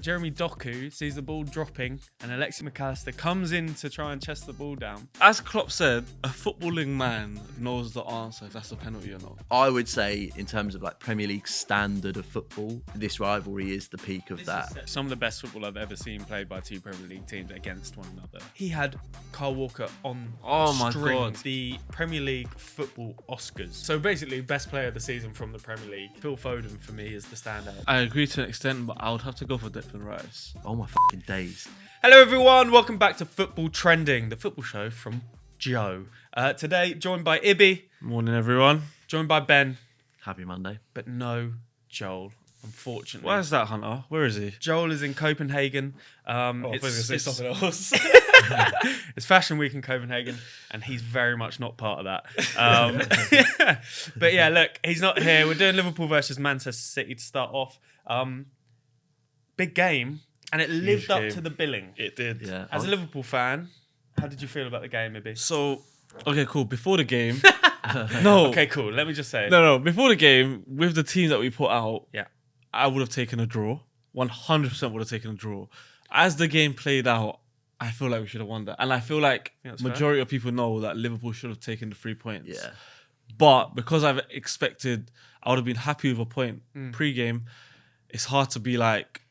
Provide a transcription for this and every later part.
Jeremy Doku sees the ball dropping and Alexis McAllister comes in to try and chest the ball down. As Klopp said, a footballing man knows the answer if that's a penalty or not. I would say, in terms of like Premier League standard of football, this rivalry is the peak of that. Some of the best football I've ever seen played by two Premier League teams against one another. He had Kyle Walker on my God, the Premier League football Oscars. So basically, best player of the season from the Premier League. Phil Foden for me is the standout. I agree to an extent, but I would have to go for Declan Rice. Oh my fucking days. Hello everyone, welcome back to Football Trending, the football show from Joe. Today, joined by Ibby. Morning, everyone. Joined by Ben. Happy Monday. But no Joel, unfortunately. Where's that, Hunter? Where is he? Joel is in Copenhagen. I was going to say something else. It's Fashion Week in Copenhagen, and he's very much not part of that. But yeah, look, he's not here. We're doing Liverpool versus Manchester City to start off. Big game, and it lived up to the billing. It did. Yeah. As a Liverpool fan, how did you feel about the game, Ibby? So, okay, cool. Before the game... No. Okay, cool. Let me just say. No. Before the game, with the team that we put out, Yeah. I would have taken a draw. 100% would have taken a draw. As the game played out, I feel like we should have won that. And I feel like that's majority of people know that Liverpool should have taken the 3 points. Yeah. But because I've expected, I would have been happy with a point pre-game, it's hard to be like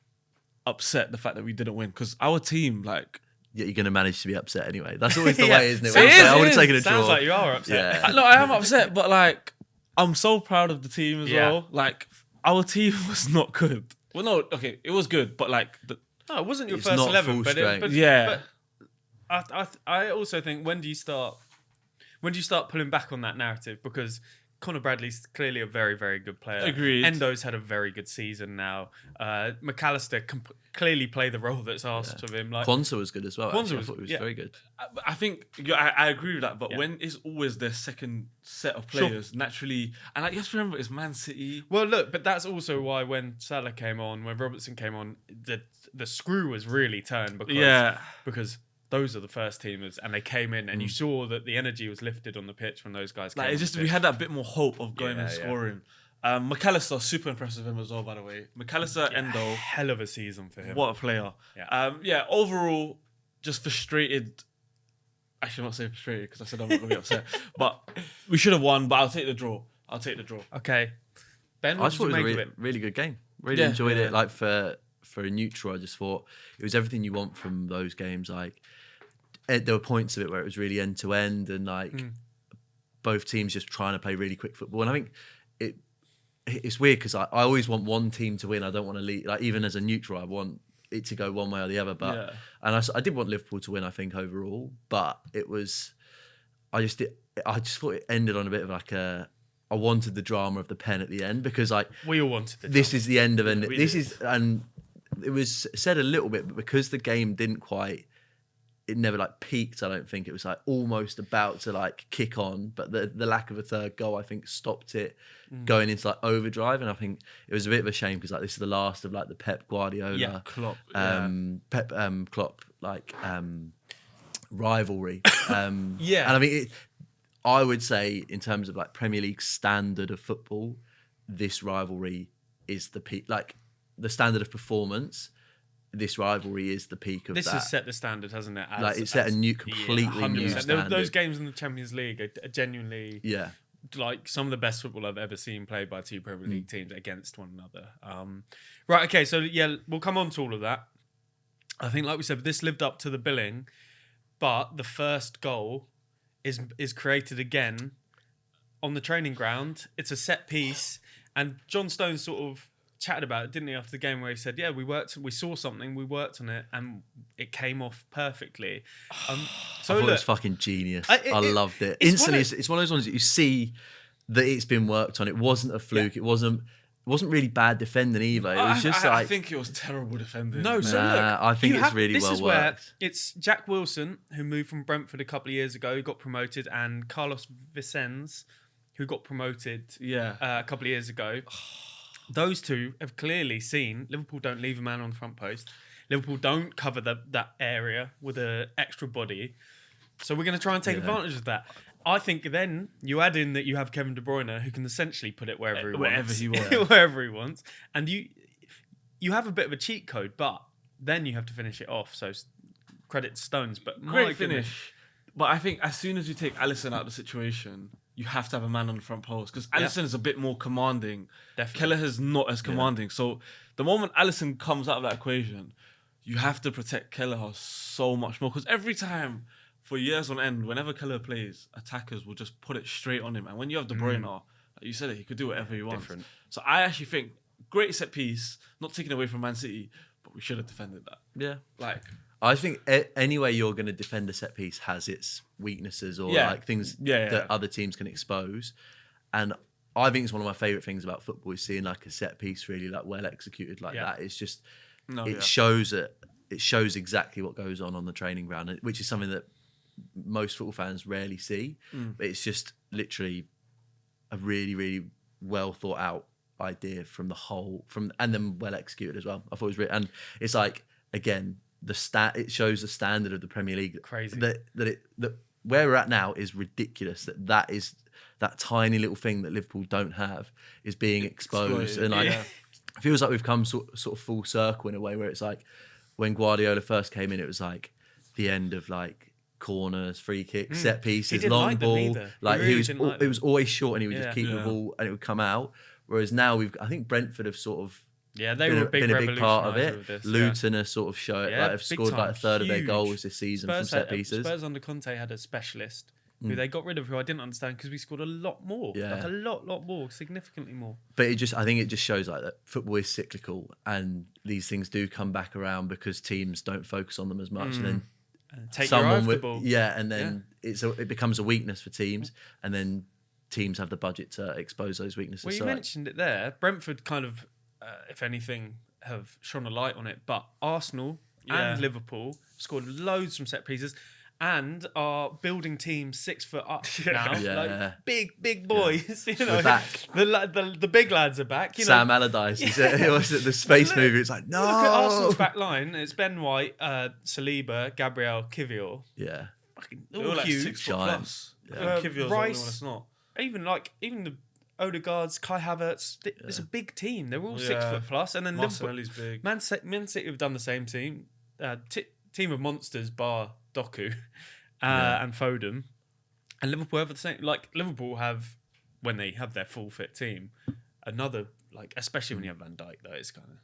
upset the fact that we didn't win. Because our team, like... Yeah, you're going to manage to be upset anyway. That's always the Yeah. way, isn't it? So it is, I would have taken a draw. Sounds like you are upset. Yeah. No, I am upset, but like, I'm so proud of the team as Yeah. well. Like, our team was not good. Well, no, okay, it was good, but like... No, it wasn't your It's first not 11, full but strength. Yeah. But I also think when do you start pulling back on that narrative? Because Conor Bradley's clearly a very, very good player. Agreed. Endo's had a very good season now. McAllister can clearly play the role that's asked of him. Like Kwanzaa was good as well. Kwanzaa I thought it was yeah. very good. I think I agree with that, but when it's always their second set of players, naturally, and like, you have to remember it's Man City. Well, look, but that's also why when Salah came on, when Robertson came on, the screw was really turned because those are the first teamers, and they came in, and you saw that the energy was lifted on the pitch when those guys came. Like, on it's just the we pitch. had that bit more hope of going and Yeah. scoring. McAllister, super impressive with him as well, by the way. McAllister, Endo, hell of a season for him. what a player. Yeah. Overall, just frustrated. Actually, I'm not saying frustrated because I said I'm not going to be upset. But we should have won, but I'll take the draw. Okay, Ben, I what just did thought you it was make a of it? really good game. Really enjoyed it. Like for a neutral, I just thought it was everything you want from those games. Like there were points of it where it was really end to end, and like both teams just trying to play really quick football. And I think it's weird because I always want one team to win. I don't want to lead. Like even as a neutral, I want it to go one way or the other. But and I did want Liverpool to win. I think overall, but it was I just thought it ended on a bit of like a. I wanted the drama of the pen at the end because like We all wanted it. this is the end of it. We This did. is and it was said a little bit, but because the game didn't quite. It never like peaked. I don't think it was like almost about to like kick on, but the lack of a third goal I think stopped it going into like overdrive, and I think it was a bit of a shame because like this is the last of like the Pep Guardiola, Klopp. Pep Klopp like rivalry. And I mean I would say in terms of like Premier League standard of football, this rivalry is the peak. Like the standard of performance. This rivalry is the peak of This that. has set the standard, hasn't it? Like it set a new, completely new 100%. standard. Those games in the Champions League are genuinely like some of the best football I've ever seen played by two Premier League teams against one another. Right, okay, so yeah, we'll come on to all of that. I think, like we said, this lived up to the billing, but the first goal is created again on the training ground. It's a set piece, and John Stones sort of chatted about it, didn't he, after the game, where he said, yeah, we saw something, we worked on it, and it came off perfectly. So I thought it was fucking genius. I loved it. Instantly, it's one of those ones that you see that it's been worked on. It wasn't a fluke. It wasn't really bad defending either. It was just I think it was terrible defending. No, so look, I think it's really this well is where worked. it's Jack Wilson, who moved from Brentford a couple of years ago, who got promoted, and Carlos Vicens, who got promoted a couple of years ago. Those two have clearly seen Liverpool don't leave a man on the front post. Liverpool don't cover that area with an extra body. So we're going to try and take advantage of that. I think then you add in that you have Kevin De Bruyne, who can essentially put it wherever he wants. Wherever he wants. Wherever he wants. And you have a bit of a cheat code, but then you have to finish it off. So credit to Stones, but great finish. But I think as soon as you take Alisson out of the situation, you have to have a man on the front post because Alisson is a bit more commanding. Definitely. Kelleher's not as commanding. So the moment Alisson comes out of that equation, you have to protect Kelleher so much more because every time for years on end, whenever Kelleher plays, attackers will just put it straight on him. And when you have De Bruyne, like you said he could do whatever he wants. Different. So I actually think great set piece, not taken away from Man City, but we should have defended that. Yeah. Like, I think any way you're going to defend a set piece has its weaknesses or like things that other teams can expose. And I think it's one of my favourite things about football is seeing like a set piece really like well executed like that. It's just shows exactly what goes on the training ground, which is something that most football fans rarely see. But it's just literally a really, really well thought out idea and then well executed as well. I thought it was really, and it's like again. It shows the standard of the Premier League. Crazy that where we're at now is ridiculous. That tiny little thing that Liverpool don't have is being exposed, and like it feels like we've come sort of full circle in a way where it's like when Guardiola first came in, it was like the end of like corners, free kicks, set pieces, long ball. Like it was always short, and he would just keep the ball, and it would come out. Whereas now I think Brentford have sort of. Yeah, they were been a big part of it. This, Luton are sort of like have scored like a third of their goals this season from set pieces. Spurs under Conte had a specialist who they got rid of, who I didn't understand because we scored a lot more, like a lot more, significantly more. But I think it just shows like that football is cyclical, and these things do come back around because teams don't focus on them as much, and then take someone with the ball. And then it becomes a weakness for teams, and then teams have the budget to expose those weaknesses. Well, you mentioned it there. Brentford kind of. If anything, have shone a light on it. But Arsenal and Liverpool scored loads from set pieces and are building teams 6 foot up now. Like big boys. You know, we're back. The big lads are back. You know. Sam Allardyce. It was the space movie. It's like, no. Look at Arsenal's back line. It's Ben White, Saliba, Gabriel, Kivior. Yeah. Fucking all like huge. 6 foot plus. Kivior's Rice. The one that's not. Even the Odegaard's, Kai Havertz, it's a big team. They're all 6 foot plus. And then Martinelli's big. Man City have done the same team. Team of monsters bar Doku and Foden. And Liverpool have the same. Like, Liverpool have, when they have their full fit team, another, like, especially when you have Van Dijk, though, it's kind of.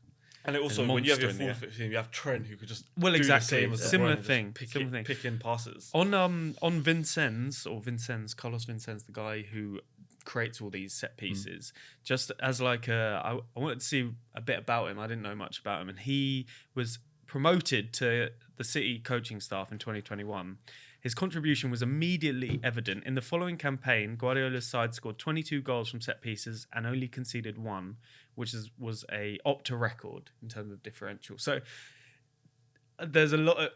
And it also, when you have your full fit team, you have Trent who could just exactly do the same as similar thing. Pick in passes. On Vincennes, Carlos Vincennes, the guy who creates all these set pieces, just as like I wanted to see a bit about him. I didn't know much about him, and he was promoted to the City coaching staff in 2021. His contribution was immediately evident. In the following campaign, Guardiola's side scored 22 goals from set pieces and only conceded 1, which was a Opta record in terms of differential. So there's a lot of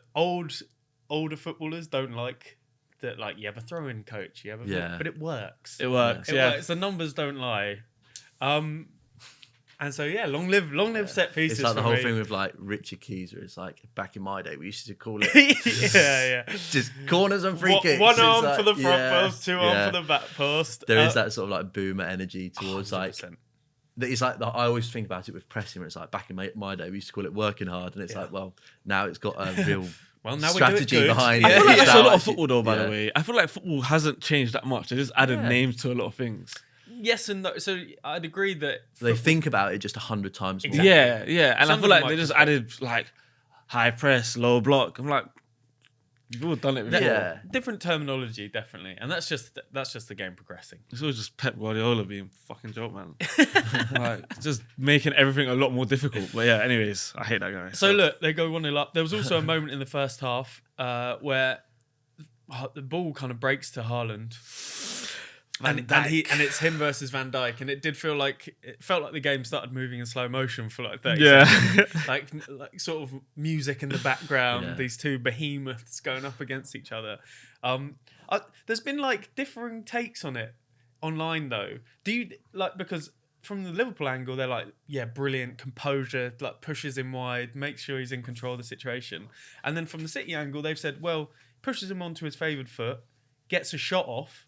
older footballers don't like that, like, you have a throw-in coach, but it works. It works. The numbers don't lie. And so long live set pieces. It's like the whole thing with like Richard Keys, where it's like back in my day we used to call it just corners and free kicks. One arm for the front post, 2 arm for the back post. There is that sort of like boomer energy towards 100%. Like it's like I always think about it with pressing, where it's like back in my day we used to call it working hard, and it's like, well, now it's got a real strategy behind it. I feel like that's a lot of football though, by the way. I feel like football hasn't changed that much. They just added names to a lot of things. Yes and no. So I'd agree that they think about it just 100 times more. Exactly. Yeah. And I feel like they just added like high press, low block. I'm like, you've all done it before. Different terminology, definitely. And that's just the game progressing. It's always just Pep Guardiola being fucking joke, man. Like, just making everything a lot more difficult. But yeah, anyways, I hate that guy. So look, they go 1-0 up. There was also a moment in the first half where the ball kind of breaks to Haaland. And it's him versus Van Dijk, and it felt like the game started moving in slow motion for like 30 seconds. like sort of music in the background, these two behemoths going up against each other. There's been like differing takes on it online though. Do you like, because from the Liverpool angle they're like, brilliant composure, like pushes him wide, makes sure he's in control of the situation, and then from the City angle they've said, well, pushes him onto his favoured foot, gets a shot off,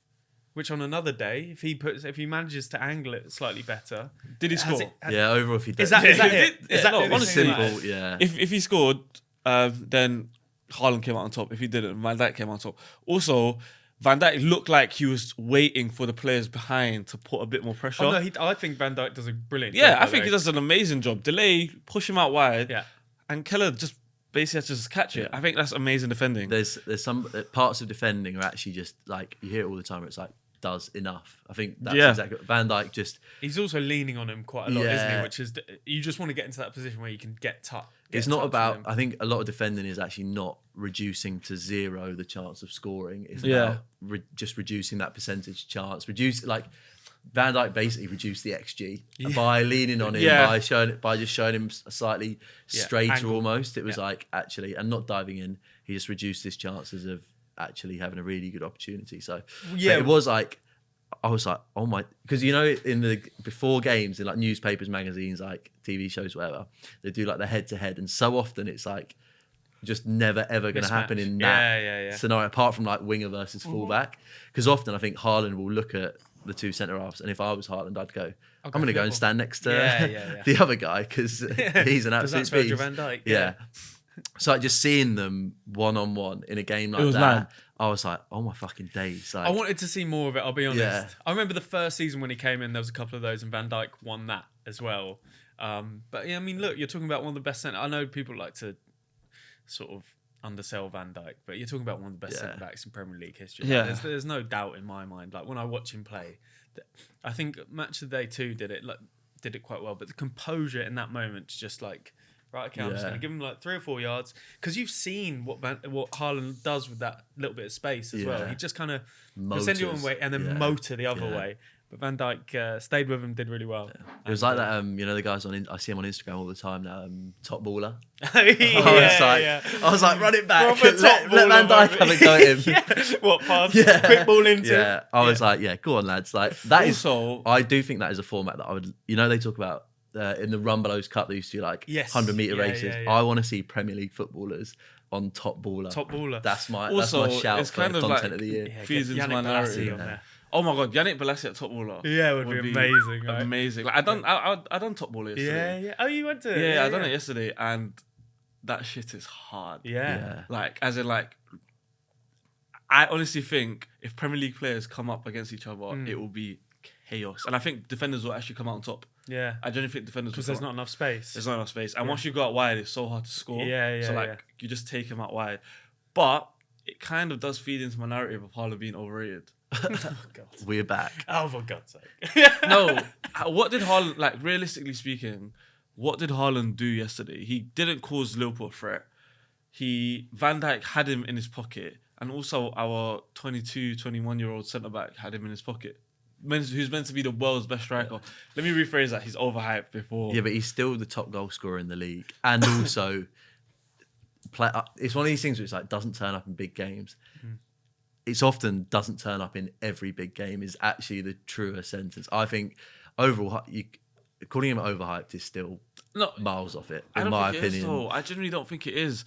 which on another day, if he manages to angle it slightly better, did he score? Yeah, overall, if he did. Is that it? Is that honestly simple? Yeah. If he scored, then Haaland came out on top. If he didn't, Van Dijk came on top. Also, Van Dijk looked like he was waiting for the players behind to put a bit more pressure. Oh, no, I think Van Dijk does a brilliant job. Yeah, I think he does an amazing job. Delay, push him out wide, and Keller just basically has to just catch it. I think that's amazing defending. There's some parts of defending are actually just like, you hear it all the time, where it's like, does enough. I think that's exactly what Van Dijk just... He's also leaning on him quite a lot, isn't he? Which is, you just want to get into that position where you can get touch. It's not about... I think a lot of defending is actually not reducing to zero the chance of scoring. It's about just reducing that percentage chance. Van Dijk basically reduced the XG by leaning on him, by just showing him slightly straighter angle. Almost. It was like, actually, and not diving in, he just reduced his chances of actually having a really good opportunity. So it was like, I was like, oh my, because in the before games in like newspapers, magazines, like TV shows, whatever, they do like the head to head, and so often it's like just never ever going to happen in that scenario, apart from like winger versus fullback. Because often I think Haaland will look at the two centre halves, and if I was Haaland, I'd go, I'm going to go and stand next to the other guy because he's an absolute beast. Van Dijk. Yeah. So like just seeing them one-on-one in a game like that, mad. I was like, oh my fucking days. Like, I wanted to see more of it, I'll be honest. Yeah. I remember the first season when he came in, there was a couple of those, and Van Dijk won that as well. But yeah, I mean, look, you're talking about one of the best centre. I know people like to sort of undersell Van Dijk, but you're talking about one of the best centre backs in Premier League history. Yeah. There's no doubt in my mind. Like when I watch him play, I think Match of the Day 2 did it quite well, but the composure in that moment, just like, right, okay, I'm just going to give him like 3 or 4 yards, because you've seen what Haaland does with that little bit of space as well. He just kind of send you one way and then motor the other way. But Van Dijk stayed with him, did really well. Yeah. It was like that, the guys I see him on Instagram all the time now, top baller. I was like, run it back. Let Van Dijk have a go at him. What, pass? Quick ball into him? I was like, go on, lads. Like that also, I do think that is a format that I would, they talk about in the Rumbelows Cup, they used to do like 100-meter races. I want to see Premier League footballers on top baller. Top baller. That's my shout for content like, of the year. Feeds into my narrative. Oh my god, Yannick Bolasie at top baller. Yeah, it would be amazing. Right? Amazing. Like I done top baller yesterday. Yeah. Oh, you went to? Yeah, I done it yesterday, and that shit is hard. Yeah. Like as in like, I honestly think if Premier League players come up against each other, it will be chaos, and I think defenders will actually come out on top. Yeah, I genuinely think defenders because there's not enough space. There's not enough space, and once you go out wide, it's so hard to score. Yeah. So you just take him out wide, but it kind of does feed into my narrative of Haaland being overrated. Oh, God. We're back. Oh, for God's sake. No, what did Haaland, like realistically speaking, what did Haaland do yesterday? He didn't cause Liverpool a threat. Van Dijk had him in his pocket, and also our 22, 21-year-old centre-back had him in his pocket. Who's meant to be the world's best striker. Let me rephrase that. He's overhyped before. Yeah, but he's still the top goal scorer in the league. And also, it's one of these things where it's like doesn't turn up in big games. It's often doesn't turn up in every big game is actually the truer sentence. I think overall, calling him overhyped is still miles off it, in my opinion. I genuinely don't think it is.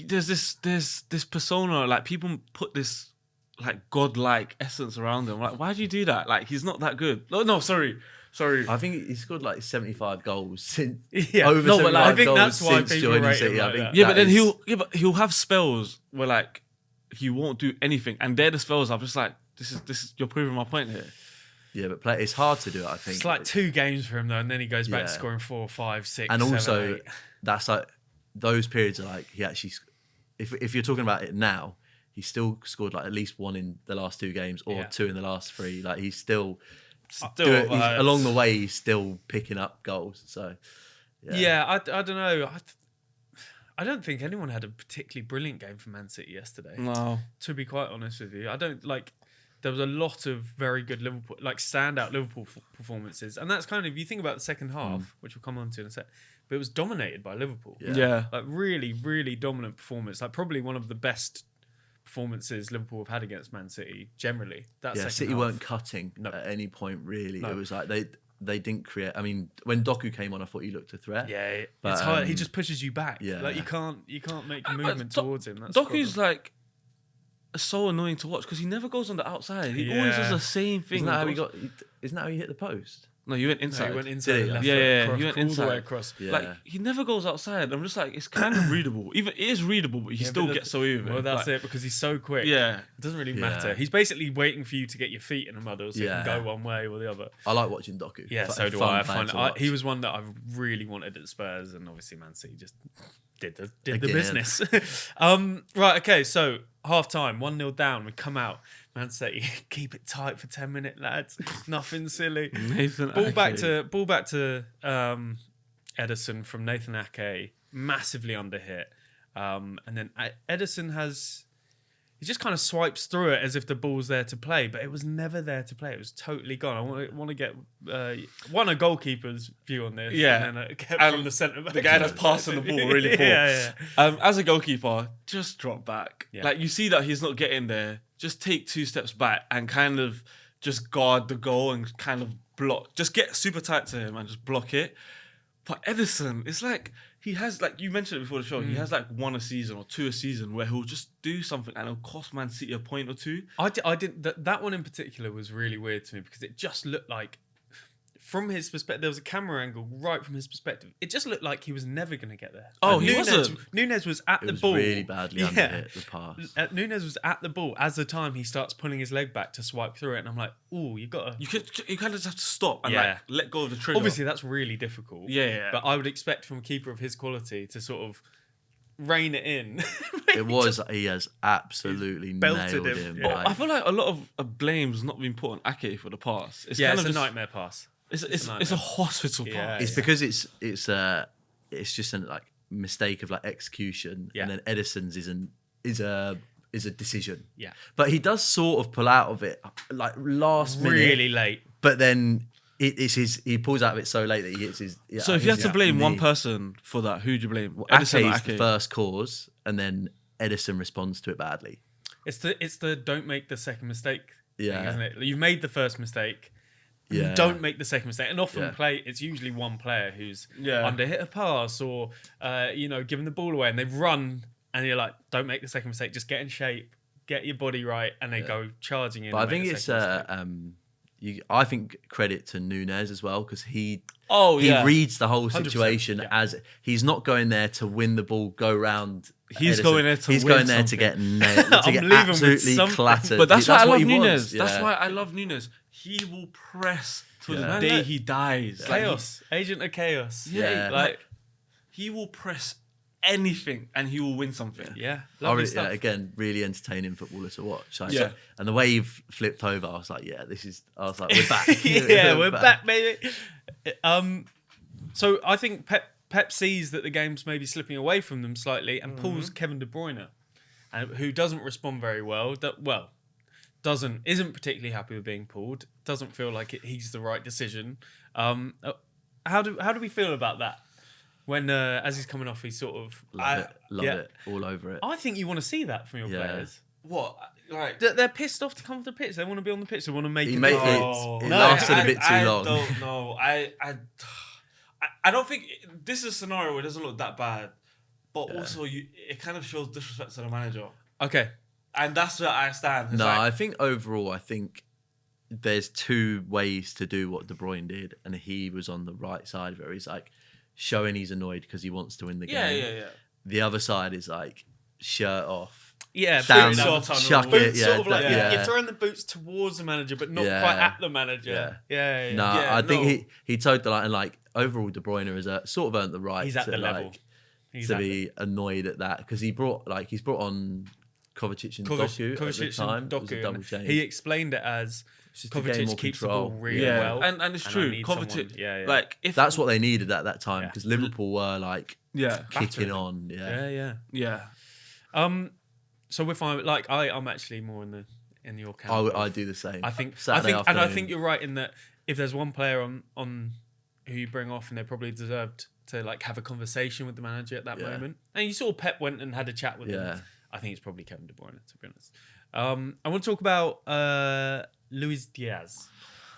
There's this persona, like people put this like godlike essence around him. Like, why do you do that? Like, he's not that good. No, sorry. I think he scored like 75 goals since over 75 goals since joining City. But then he'll have spells where like he won't do anything, and they're the spells I'm just like, this is you're proving my point here. Yeah, but it's hard to do it, I think. It's like 2 games for him though, and then he goes back to scoring 4, 5, 6, and 7, also 8. That's like those periods are like he actually, if you're talking about it now, he still scored like at least 1 in the last 2 games or 2 in the last 3. Like he's still along the way, he's still picking up goals. So I don't know. I don't think anyone had a particularly brilliant game for Man City yesterday. No, to be quite honest with you, I don't like. There was a lot of very good Liverpool, like standout Liverpool performances, and that's kind of, you think about the second half, which we'll come on to in a sec. But it was dominated by Liverpool. Yeah, like really, really dominant performance. Like probably one of the best performances Liverpool have had against Man City generally. City weren't cutting at any point really. It was like they didn't create. I mean, when Doku came on, I thought he looked a threat. Yeah, but it's hard. He just pushes you back. Yeah, like you can't make a movement towards him. That's Doku's like so annoying to watch because he never goes on the outside. He always does the same thing. Isn't that how he hit the post? No, he went inside. No, he went inside. Did he? Left Yeah, foot he went all the inside. way across. Yeah. Like he never goes outside. I'm just like, it's kind of readable. Even it is readable, but he still gets away with it. Well, that's it because he's so quick. Yeah, It doesn't really matter. He's basically waiting for you to get your feet in a muddle so you can go one way or the other. I like watching Doku. Yeah, so do I. He was one that I really wanted at Spurs, and obviously Man City just did the business. Right, okay, so half time, 1-0 down. We come out. Man City, keep it tight for 10 minutes, lads. Nothing silly. Ball back to Ederson from Nathan Ake, massively under hit. And then Ederson he just kind of swipes through it as if the ball's there to play, but it was never there to play. It was totally gone. I want to get a goalkeeper's view on this. Yeah. And then from the centre back. The guy that's passing the ball really poor. Yeah. As a goalkeeper, just drop back. Yeah. Like you see that he's not getting there. Just take 2 steps back and kind of just guard the goal and kind of block. Just get super tight to him and just block it. But Ederson, it's like he has, like you mentioned it before the show, he has like 1 a season or 2 a season where he'll just do something and it'll cost Man City a point or 2. I did that one in particular was really weird to me because it just looked like, from his perspective, there was a camera angle right from his perspective. It just looked like he was never going to get there. Oh, he wasn't. Nunez was at the was ball. really badly under hit, the pass. Nunez was at the ball as the time he starts pulling his leg back to swipe through it, and I'm like, "Ooh, you kind of just have to stop and like let go of the trigger." Obviously, that's really difficult. Yeah. But I would expect from a keeper of his quality to sort of rein it in. He has absolutely nailed him. Yeah. I feel like a lot of blame's not been put on Ake for the pass. It's kind of a nightmare pass. It's a hospital pass. It's because it's just a like mistake of like execution, and then Ederson's is a decision. Yeah, but he does sort of pull out of it like last minute, really late. But then he pulls out of it so late that he hits his. So if you had to blame one person for that, who'd you blame? Well, Ake is the first cause, and then Ederson responds to it badly. It's the don't make the second mistake. Yeah, thing, isn't it? You've made the first mistake. Yeah. Don't make the second mistake. And often it's usually one player who's under hit a pass or giving the ball away, and they've run, and you're like, don't make the second mistake. Just get in shape, get your body right, and they go charging in. But I think it's I think credit to Nunez as well because he reads the whole situation as he's not going there to win the ball, go round. He's going there to He's win going there something. to get nailed, to get absolutely clattered. But that's why I love Nunez. Wants. Yeah. That's why I love Nunez. He will press to the day he dies. Chaos, agent of chaos. Yeah, like he will press anything and he will win something. Yeah, stuff. Again, really entertaining footballer to watch. Like, and the way he flipped over, I was like, we're back. We're back, baby. So I think Pep sees that the game's maybe slipping away from them slightly and pulls Kevin De Bruyne, who doesn't respond very well. Isn't particularly happy with being pulled. Doesn't feel like he's the right decision. How do we feel about that? When as he's coming off, he's sort of love it, all over it. I think you want to see that from your players. What? Right. They're pissed off to come to the pitch. They want to be on the pitch. They want to make it. It lasted a bit too long. I don't know. I don't think this is a scenario where it doesn't look that bad, but also it kind of shows disrespect to the manager. Okay. And that's where I stand. I think overall, there's 2 ways to do what De Bruyne did, and he was on the right side of it. He's like showing he's annoyed because he wants to win the game. Yeah. The other side is like shirt off. Yeah, down, chuck it. Sort of like you're throwing the boots towards the manager, but not quite at the manager. I think he towed the line, and like overall, De Bruyne has sort of earned the right. He's at the level. To be annoyed at that because he's brought on Kovacic and Doku at the time. It was a double change. He explained it as Kovacic keeps the ball really well. And it's true. Kovacic, like if that's what they needed at that time because Liverpool were like kicking on. Yeah. So if I'm actually more in your camp. I do the same. I think you're right in that if there's one player on who you bring off and they probably deserved to like have a conversation with the manager at that moment. And you saw Pep went and had a chat with him. I think it's probably Kevin De Bruyne, to be honest. I want to talk about Luis Diaz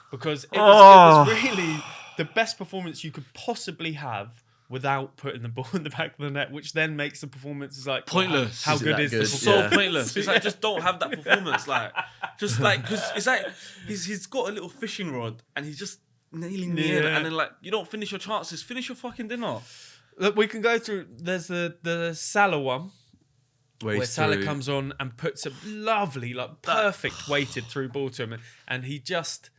because it was really the best performance you could possibly have without putting the ball in the back of the net, which then makes the performance like pointless. How good is this? So pointless. It's like just don't have that performance. Like just like because it's like he's got a little fishing rod and he's just nailing the air, and then like you don't finish your chances. Finish your fucking dinner. Look, we can go through. There's the Salah one. Where Salah comes on and puts a lovely, like perfect weighted through ball to him, and he just,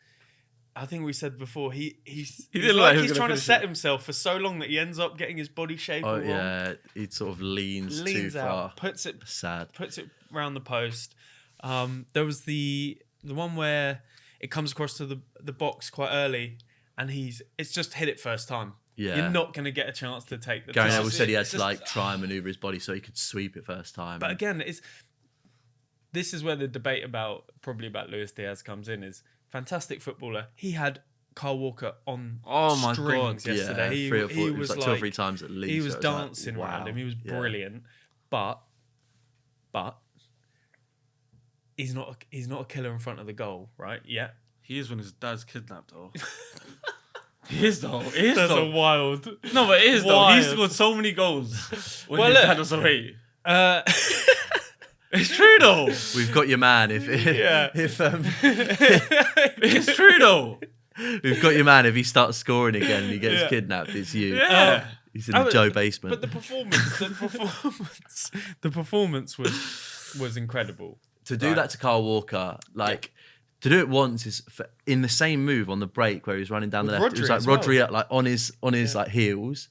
I think we said before, he's trying to set himself for so long that he ends up getting his body shape all wrong. Yeah, he sort of leans too far. Puts it sad, puts it round the post. There was the one where it comes across to the box quite early, and it's just hit it first time. Yeah. You're not going to get a chance to take the Gary Neville said he had to like try and manoeuvre his body so he could sweep it first time. But again, this is where the debate about Luis Diaz comes in. Is fantastic footballer. He had Kyle Walker on strings yesterday. Yeah, he was like 2 or 3 times at least. He was dancing around him. He was brilliant. But he's not a killer in front of the goal, right? Yeah. He is when his dad's kidnapped though. He is though. That's a wild. No, but it is though. He scored so many goals when his dad was away. It's true though. We've got your man. It's true though. We've got your man. If he starts scoring again and he gets kidnapped, it's you. Yeah. He's in the Joe basement. But the performance was incredible. To do that to Kyle Walker, to do it once is in the same move on the break where he was running down the left. It was like Rodri like on his like heels.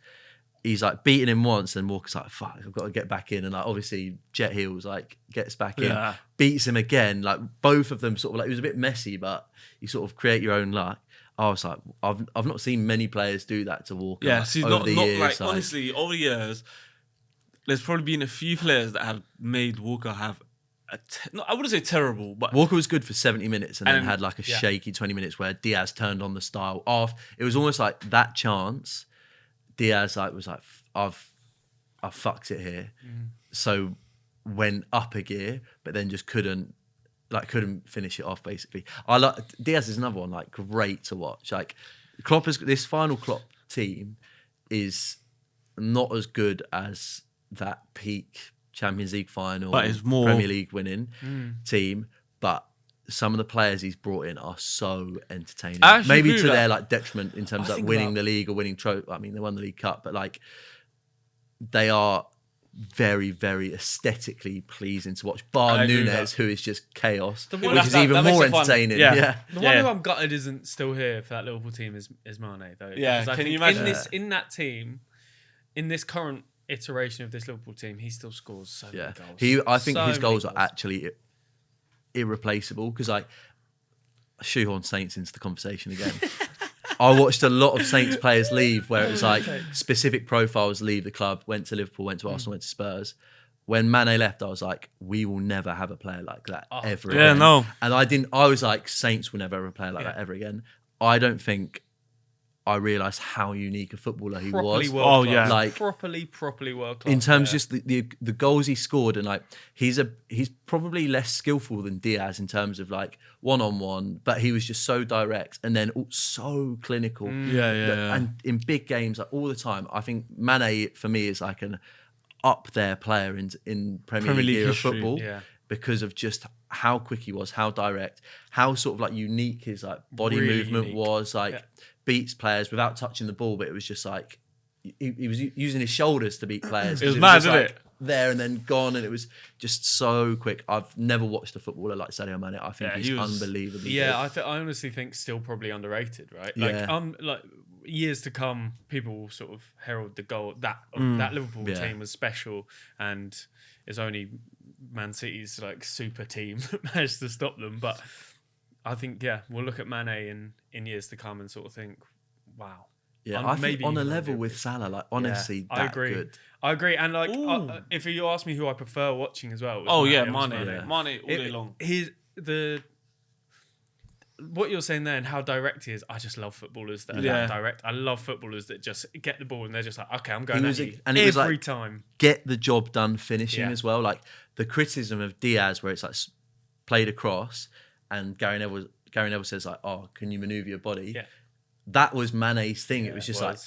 He's like beating him once, and Walker's like, "Fuck, I've got to get back in." And like obviously jet heels like gets back in, beats him again. Like both of them sort of like it was a bit messy, but you sort of create your own luck. I was like, I've not seen many players do that to Walker. Yeah, see, not years, honestly over the years, there's probably been a few players that have made Walker have. I wouldn't say terrible, but Walker was good for 70 minutes and then had like a shaky 20 minutes where Diaz turned on the style off. It was almost like that chance. Diaz was like, I've fucked it here. So went up a gear, but then just couldn't finish it off basically. Diaz is another one, like great to watch. Like this final Klopp team is not as good as that peak Champions League final, but it's more Premier League winning team. But some of the players he's brought in are so entertaining. Maybe to their like detriment in terms of winning the league or winning trophy. I mean, they won the League Cup, but like they are very, very aesthetically pleasing to watch. Bar Nunez, who is just chaos, which is even more entertaining. The one who I'm gutted isn't still here for that Liverpool team is Mane though. Yeah, can you imagine in that team, in this current iteration of this Liverpool team, he still scores so many goals. I think his goals are actually irreplaceable because I shoehorn Saints into the conversation again. I watched a lot of Saints players leave where it was like specific profiles leave the club, went to Liverpool, went to Arsenal, went to Spurs. When Mane left, I was like, we will never have a player like that ever again. Yeah, no. And I was like, Saints will never have a player like that ever again. I don't think I realised how unique a footballer he was. Like properly world class. In terms of just the goals he scored, and like he's probably less skillful than Diaz in terms of like 1-on-1, but he was just so direct and then so clinical. And in big games, like all the time, I think Mane for me is like an up there player in Premier League era football because of just how quick he was, how direct, how sort of like unique his like body movement was, like beats players without touching the ball, but it was just like he was using his shoulders to beat players. It was mad, isn't it? There and then gone, and it was just so quick. I've never watched a footballer like Sadio Mane. I think he's unbelievably good. I honestly think still probably underrated, right? Like years to come, people will sort of herald the goal that Liverpool team was special, and it's only Man City's like super team that managed to stop them. But I think we'll look at Mane in years to come and sort of think, wow. Yeah, I think on a level with Salah, like honestly, I agree. Good. I agree, and like if you ask me who I prefer watching as well, Mane all day long. What you're saying there and how direct he is, I just love footballers that are that direct. I love footballers that just get the ball and they're just like, okay, I'm going at you every time. Get the job done finishing as well. Like the criticism of Diaz where it's like played across and Gary Neville says like, oh, can you manoeuvre your body? Yeah. That was Mane's thing. It was just like,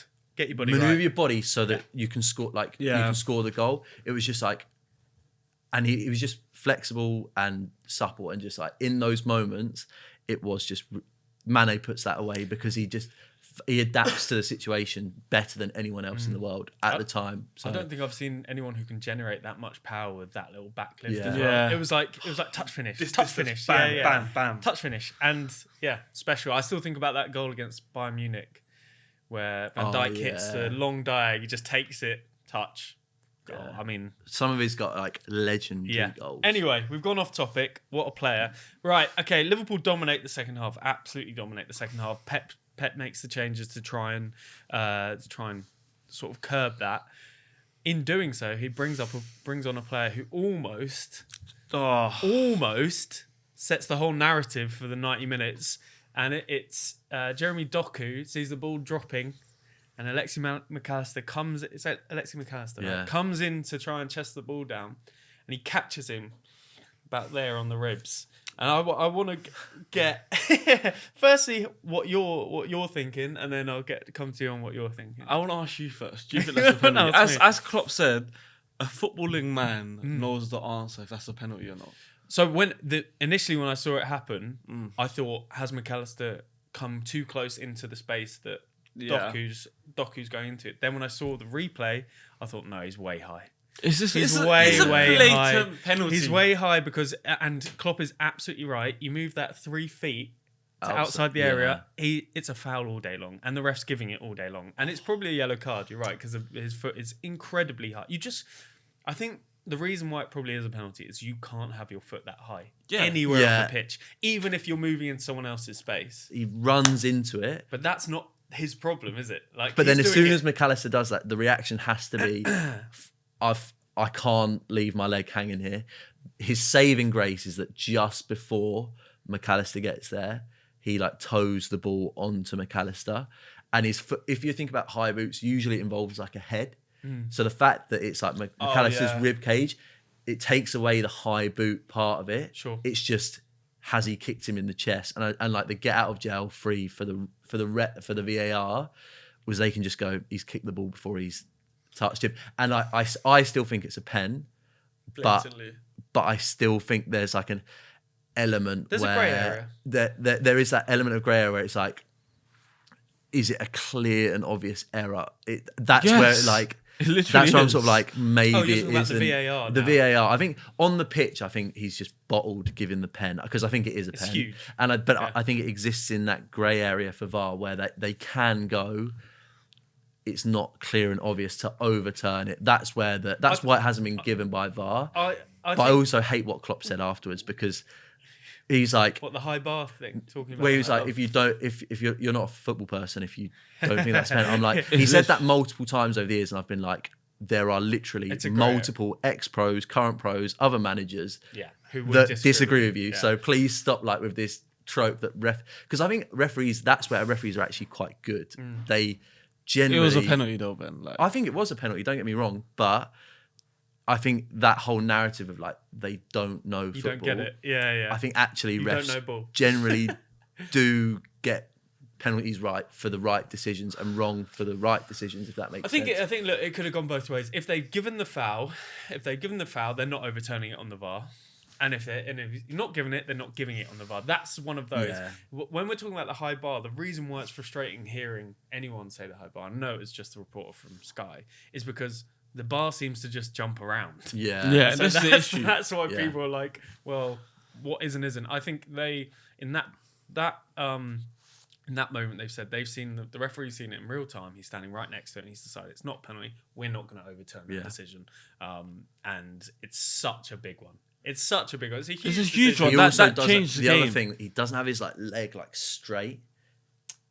Get your body maneuver right. your body so that you can score. Like you can score the goal. It was just like, and he was just flexible and supple, and just like in those moments, it was just Mane puts that away because he adapts to the situation better than anyone else in the world at the time. So. I don't think I've seen anyone who can generate that much power with that little backlift. Yeah. As well. Yeah. It was like touch finish, finish, bam, bam, bam, touch finish, and special. I still think about that goal against Bayern Munich, where Van Dijk hits the long diag. He just takes it, touch. Goal. Yeah. I mean, some of his got like legendary goals. Anyway, we've gone off topic. What a player! Right, okay. Liverpool dominate the second half. Absolutely dominate the second half. Pep makes the changes to try and sort of curb that. In doing so, he brings on a player who almost sets the whole narrative for the 90 minutes, and it's Jeremy Doku sees the ball dropping, and Alexi McAllister comes. It's Alexi McAllister right? Comes in to try and chest the ball down, and he catches him about there on the ribs. And I want to get firstly what you're thinking, and then I'll come to you on what you're thinking. I want to ask you first. Do you think that's a penalty? As Klopp said, a footballing man knows the answer if that's a penalty or not. So initially when I saw it happen, I thought, has McAllister come too close into the space that Doku's going into it? Then when I saw the replay, I thought, no, he's way high. He's way high. Penalty. He's way high because, and Klopp is absolutely right. You move that 3 feet to outside the area, it's a foul all day long, and the ref's giving it all day long, and it's probably a yellow card. You're right, because his foot is incredibly high. I think the reason why it probably is a penalty is you can't have your foot that high anywhere on the pitch, even if you're moving in someone else's space. He runs into it, but that's not his problem, is it? Like, but then as soon as McAllister does that, the reaction has to be. I can't leave my leg hanging here. His saving grace is that just before McAllister gets there, he like toes the ball onto McAllister, and his foot. If you think about high boots, usually it involves like a head. So the fact that it's like McAllister's rib cage, it takes away the high boot part of it. Sure, it's just has he kicked him in the chest, and like the get out of jail free for the VAR was they can just go, he's kicked the ball before he's touched him, and I still think it's a pen, but I still think there's like an element there's where a grey area. There is that element of grey area where it's like, is it a clear and obvious error? That's where it like. That's where I'm sort of like, maybe it is the VAR. The VAR. I think on the pitch, I think he's just bottled giving the pen, because I think it is a pen. It's huge. I think it exists in that grey area for VAR where they can go. It's not clear and obvious to overturn it. That's why it hasn't been given by VAR. I also hate what Klopp said afterwards, because he's like, what, the high bar thing talking about. where he was like, if you're not a football person, if you don't think that's pen, I'm like, he said that multiple times over the years, and I've been like, there are literally multiple ex-pros, current pros, other managers who would that disagree with you. Yeah. So please stop like with this trope that because I think referees, that's where referees are actually quite good. They generally, it was a penalty though, Ben. Like, I think it was a penalty. Don't get me wrong, but I think that whole narrative of like they don't know football. You don't get it. Yeah. I think actually you refs generally do get penalties right for the right decisions and wrong for the right decisions, if that makes sense. I think look, it could have gone both ways. If they've given the foul, they're not overturning it on the VAR. And if you're not giving it, they're not giving it on the VAR. That's one of those. Yeah. When we're talking about the high bar, the reason why it's frustrating hearing anyone say the high bar, I know it's just a reporter from Sky, is because the bar seems to just jump around. Yeah, so that's the issue. That's why people are like, well, what is and isn't. I think they, in that moment, they've said they've seen the referee's seen it in real time. He's standing right next to it, and he's decided it's not penalty. We're not going to overturn that decision. And it's such a big one. It's such a big one. It's a huge one. That changed the game. Other thing, he doesn't have his like leg like straight.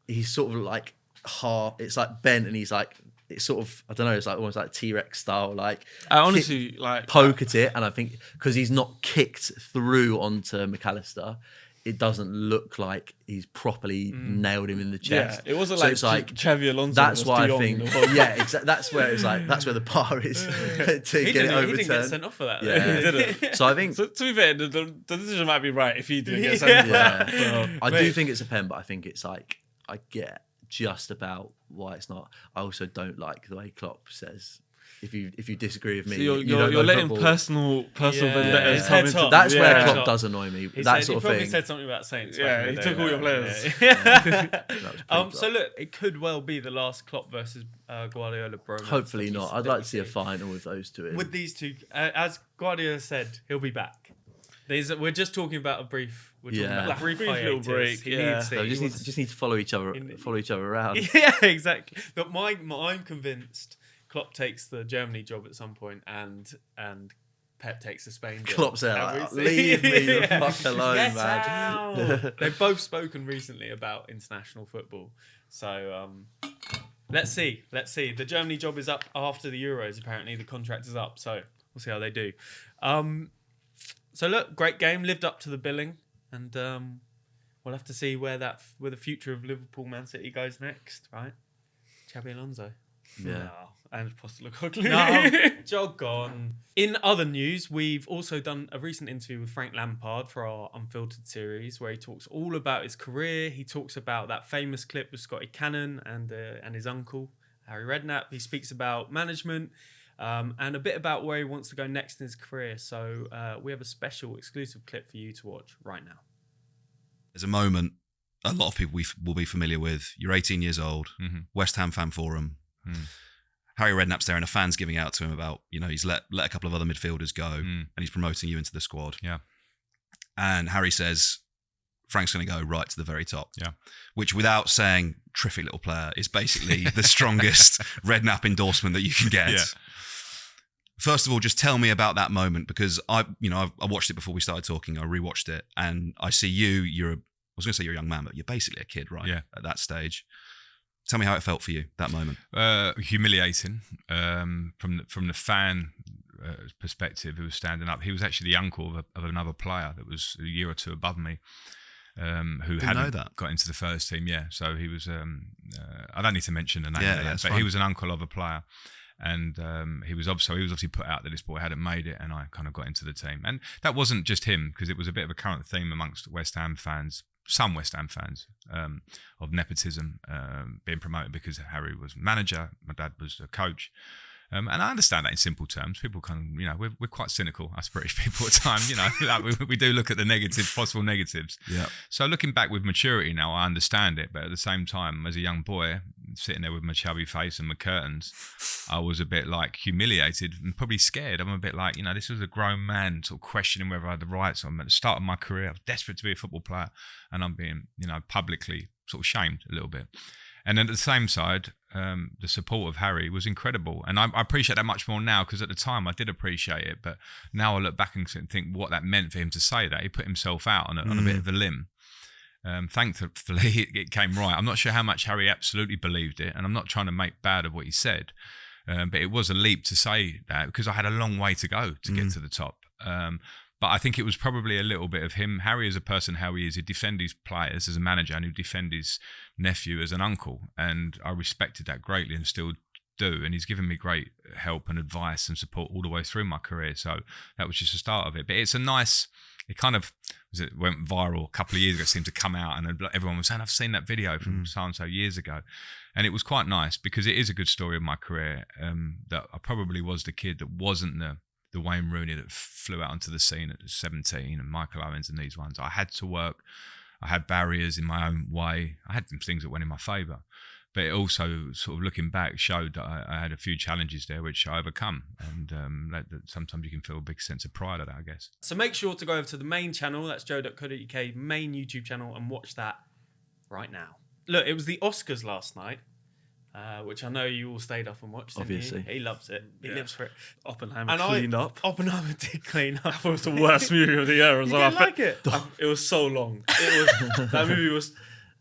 He's sort of like half. It's like bent, and he's like, it's sort of, I don't know. It's like almost like T-Rex style. Like I honestly like poke at it, and I think because he's not kicked through onto McAllister, it doesn't look like he's properly nailed him in the chest. Yeah, it wasn't so like it's like Xavi Alonso. That's why I think. Exactly. That's where it's like. That's where the bar is to get it overturned. He didn't get sent off for that. Yeah, he didn't. So I think. So to be fair, the decision might be right if he didn't get sent off. I do think it's a pen, but I think it's like I get just about why it's not. I also don't like the way Klopp says, if you disagree with me, So you you're don't letting football. personal vendettas come into That's where Yeah. Klopp does annoy me. He That sort of probably thing. said something about Saints. Yeah, back in he the took day, all your that- players. Yeah. So look, it could well be the last Klopp versus Guardiola bromance. Hopefully not. I'd like to see a fight. final with those two in. With these two, as Guardiola said, he'll be back. We're just talking about a brief. We're talking about a brief Brief little hiatus. break, He yeah. needs it. So He just wants- need to follow each other around. Yeah, exactly. But I'm convinced Klopp takes the Germany job at some point, and Pep takes the Spain job. Klopp's there And like, we see- leave me the Yeah. fuck alone, Get man. out. They've both spoken recently about international football. So let's see. The Germany job is up after the Euros, apparently. The contract is up, so we'll see how they do. So look, great game, lived up to the billing, and we'll have to see where the future of Liverpool Man City goes next, right? Xabi Alonso. Yeah. No, and Postecoglou. No, jog on. In other news, we've also done a recent interview with Frank Lampard for our Unfiltered series, where he talks all about his career. He talks about that famous clip with Scotty Cannon and his uncle Harry Redknapp. He speaks about management and a bit about where he wants to go next in his career. So we have a special exclusive clip for you to watch right now. There's a moment a lot of people will be familiar with. You're 18 years old, West Ham fan forum. Harry Redknapp's there and a fan's giving out to him about, he's let a couple of other midfielders go and he's promoting you into the squad. Yeah. And Harry says, Frank's going to go right to the very top. Yeah. Which, without saying terrific little player, is basically the strongest Redknapp endorsement that you can get. Yeah. First of all, just tell me about that moment, because I watched it before we started talking. I rewatched it and I see I was going to say you're a young man, but you're basically a kid, right? Yeah. At that stage. Tell me how it felt for you, that moment. Humiliating from the fan perspective who was standing up. He was actually the uncle of another player that was a year or two above me, who hadn't got into the first team. Yeah, so he was. I don't need to mention the name, of that, but he was an uncle of a player, and he was obviously put out that this boy hadn't made it, and I kind of got into the team. And that wasn't just him, because it was a bit of a current theme amongst West Ham fans. Some West Ham fans of nepotism being promoted because Harry was manager, my dad was a coach, and I understand that in simple terms. People kind of, we're quite cynical, us British people at times. Like we do look at the possible negatives. Yeah. So looking back with maturity now, I understand it, but at the same time, as a young boy sitting there with my chubby face and my curtains, I was a bit like humiliated and probably scared. I'm a bit like, this was a grown man sort of questioning whether I had the rights. I'm at the start of my career. I was desperate to be a football player, and I'm being, publicly sort of shamed a little bit. And then at the same side, the support of Harry was incredible. And I appreciate that much more now, because at the time I did appreciate it. But now I look back and think what that meant for him to say that. He put himself out on a bit of a limb. Thankfully, it came right. I'm not sure how much Harry absolutely believed it, and I'm not trying to make bad of what he said, but it was a leap to say that, because I had a long way to go to get to the top. But I think it was probably a little bit of him. Harry is a person, how he is. He'd defend his players as a manager, and he'd defend his nephew as an uncle. And I respected that greatly and still do. And he's given me great help and advice and support all the way through my career. So that was just the start of it. But it went viral a couple of years ago. It seemed to come out and everyone was saying, I've seen that video from so-and-so years ago. And it was quite nice, because it is a good story of my career, that I probably was the kid that wasn't the Wayne Rooney that flew out onto the scene at 17, and Michael Owens and these ones. I had to work. I had barriers in my own way. I had things that went in my favour. But it also, sort of looking back, showed that I had a few challenges there which I overcome. And that sometimes you can feel a big sense of pride of that, I guess. So make sure to go over to the main channel, that's joe.co.uk, main YouTube channel, and watch that right now. Look, it was the Oscars last night, which I know you all stayed up and watched. Obviously. He loves it. He lives for it. Oppenheimer cleaned up. Oppenheimer did clean up. I thought it was the worst movie of the year as You well. didn't like it? It was so long. That movie was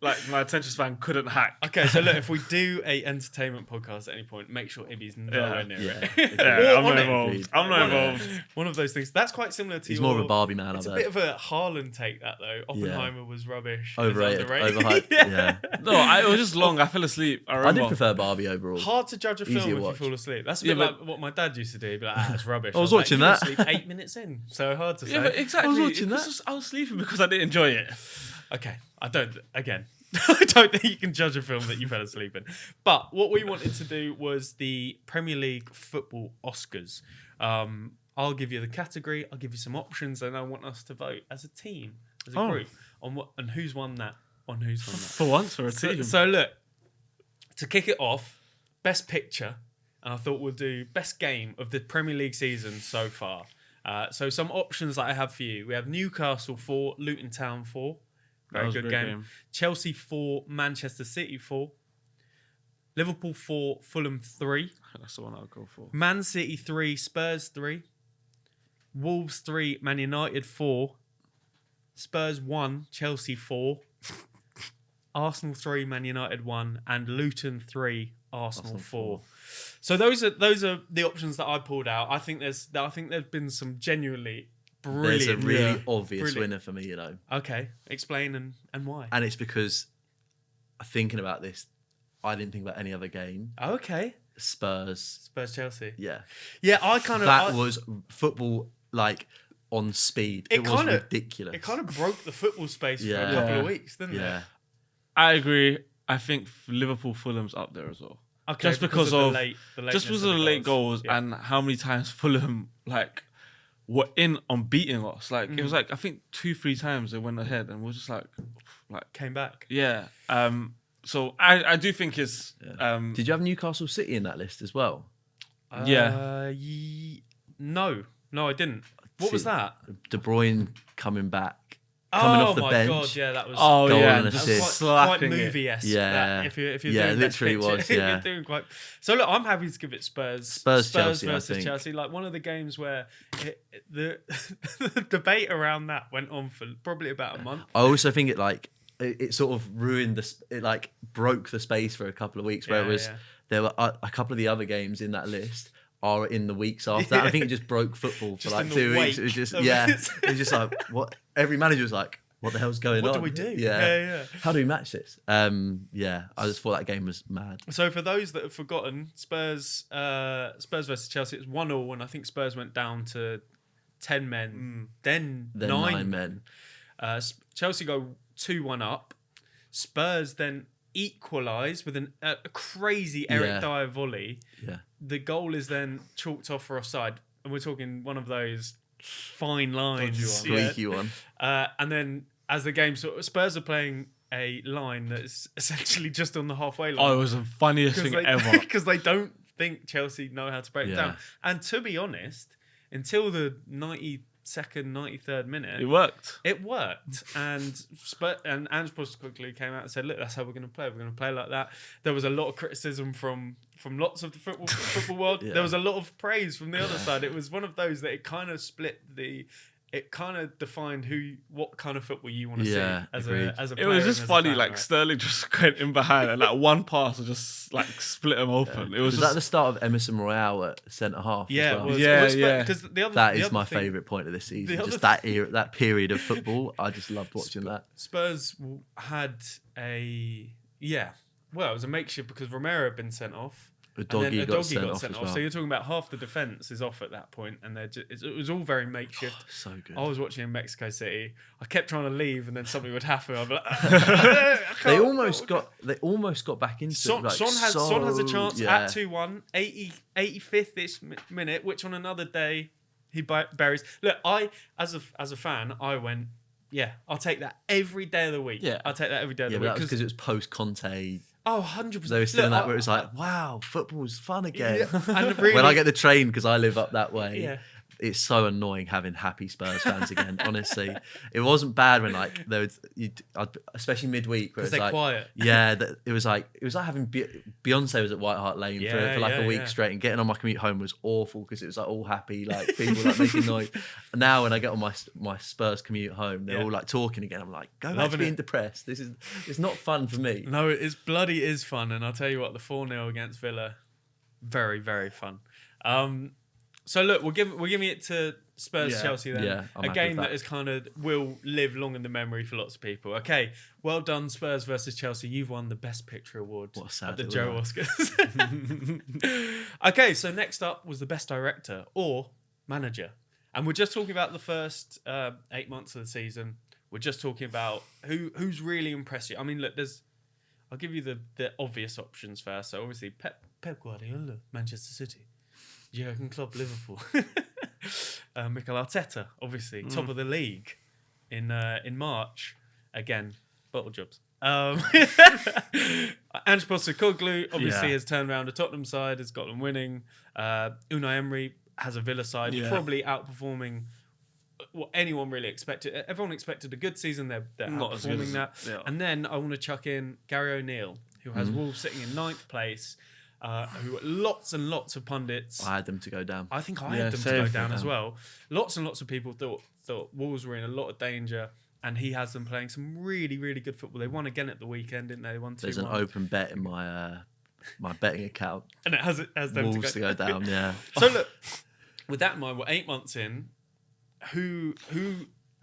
like, my attention span couldn't hack. Okay, so look, if we do a entertainment podcast at any point, make sure Ibby's nowhere near it. Yeah, I'm Or not on it. involved. I'm not involved. One of those things. That's quite similar to He's more of a Barbie man, It's I a bet. bit of a Haaland take, that though. Oppenheimer was rubbish. It was Overrated, underrated. overhyped. Yeah. No, it was just long. I fell asleep. I I remember. did prefer Barbie overall. Hard to judge a film Easier if watch. you fall asleep. That's a Yeah, bit but- like what my dad used to do. He'd be like, it's rubbish. I was like, watching "You were that." asleep 8 minutes in. So hard to say. Yeah, but exactly. I was watching I was sleeping because I didn't enjoy it. Okay, I don't. Again, I don't think you can judge a film that you fell asleep in. But what we wanted to do was the Premier League Football Oscars. I'll give you the category, I'll give you some options, and I want us to vote as a team, as a group, on what and who's won that. For once, for a team. So look, to kick it off, best picture, and I thought we'll do best game of the Premier League season so far. So some options that I have for you. We have Newcastle 4, Luton Town 4. Very good game. Chelsea 4, Manchester City 4. Liverpool 4, Fulham 3. That's the one I'll go for. Man City 3, Spurs 3. Wolves 3, Man United 4. Spurs 1, Chelsea 4. Arsenal 3, Man United 1. And Luton 3, Arsenal 4. So those are the options that I pulled out. I think there's been some genuinely brilliant. There's a really obvious winner for me, you know. Okay, explain and why. And it's because thinking about this, I didn't think about any other game. Okay. Spurs Chelsea. Yeah. Yeah, I kind of that was football like on speed. It was ridiculous. It kind of broke the football space for a couple of weeks, didn't it? I agree. I think Liverpool Fulham's up there as well. Okay, just because of the late goals and how many times Fulham were in on beating us. It was I think 2-3 times they went ahead and we're just came back. Yeah. So I do think it's. Did you have Newcastle City in that list as well? No, I didn't. What was that? De Bruyne coming back. Coming off the bench. God, yeah, that was goal and that assist. was quite movie-esque. Yeah, if you're doing literally was. Yeah, you're doing quite. So look, I'm happy to give it Spurs Chelsea versus Chelsea. Like one of the games where the debate around that went on for probably about a month. I also think it sort of ruined broke the space for a couple of weeks where there were a couple of the other games in that list are in the weeks after that. I think it just broke football for 2 weeks. It was just it was just what every manager was like, what the hell's going on? What do we do? Yeah. How do we match this? I just thought that game was mad. So for those that have forgotten, Spurs versus Chelsea, it was 1-1, and I think Spurs went down to 10 men, then 9 men. Chelsea go 2-1 up. Spurs then equalise with a crazy Eric Dyer volley. Yeah. The goal is then chalked off for offside, and we're talking one of those fine lines, squeaky one. And then as the game Spurs are playing a line that's essentially just on the halfway line. Oh, it was the funniest thing ever because they don't think Chelsea know how to break it down. And to be honest, until the 92nd, 93rd minute, it worked. And Ange Postecoglou came out and said, "Look, that's how we're going to play. We're going to play like that." There was a lot of criticism from lots of the football world. There was a lot of praise from the other side. It was one of those that it kind of split it kind of defined what kind of football you want to see as a player. It was just funny, fan, right? Sterling just went in behind and one pass and just split them open. It was that the start of Emerson Royale at centre half? Yeah, as well? it was. Because that is my favourite point of this season. Just that era, that period of football. I just loved watching that. Spurs had it was a makeshift because Romero had been sent off. The doggy got sent off as well. So you're talking about half the defence is off at that point, and it was all very makeshift. So good. I was watching in Mexico City. I kept trying to leave, and then something would happen. I'd be like, they almost got back into Son it. Son has a chance at 2-1, 85th minute, which on another day he buries. Look, I as a fan, I went, I'll take that every day of the week. Yeah, I'll take that every day of the week. That was because it was post Conte. Oh, 100%. They were still in that where it was wow, football's fun again. Yeah. And really, when I get the train, because I live up that way, it's so annoying having happy Spurs fans again. Honestly, it wasn't bad when especially midweek, where it's quiet. Yeah, it was like having Beyonce was at White Hart Lane for a week straight, and getting on my commute home was awful because it was all happy, people making noise. And now when I get on my Spurs commute home, they're all talking again. I'm like, go back to being depressed. It's not fun for me. No, it is fun, and I'll tell you what, the 4-0 against Villa, very, very fun. So look, we're giving it to Spurs Chelsea then. Yeah, a game that is will live long in the memory for lots of people. Okay, well done, Spurs versus Chelsea. You've won the Best Picture award at the Joe Oscars. Okay, so next up was the Best Director or Manager, and we're just talking about the first 8 months of the season. We're just talking about who's really impressed you. I mean, look, I'll give you the obvious options first. So obviously Pep Guardiola, Manchester City, Jurgen Klopp, Liverpool, Mikel Arteta, obviously top of the league in March. Again, bottle jobs. Ange Postecoglou obviously has turned around a Tottenham side, has got them winning. Unai Emery has a Villa side, probably outperforming what anyone really expected. Everyone expected a good season. They're Not as good outperforming as- that. yeah. And then I want to chuck in Gary O'Neill, who has Wolves sitting in 9th place, who lots and lots of pundits. I had them to go down. I think I Yeah, had them to same. go down as well. Lots and lots of people thought Wolves were in a lot of danger, and he has them playing some really, really good football. They won again at the weekend, didn't they? They won 2-1. There's an open bet in my my betting account. And it has them Wolves to go down, yeah. So look, with that in mind, we're 8 months in. Who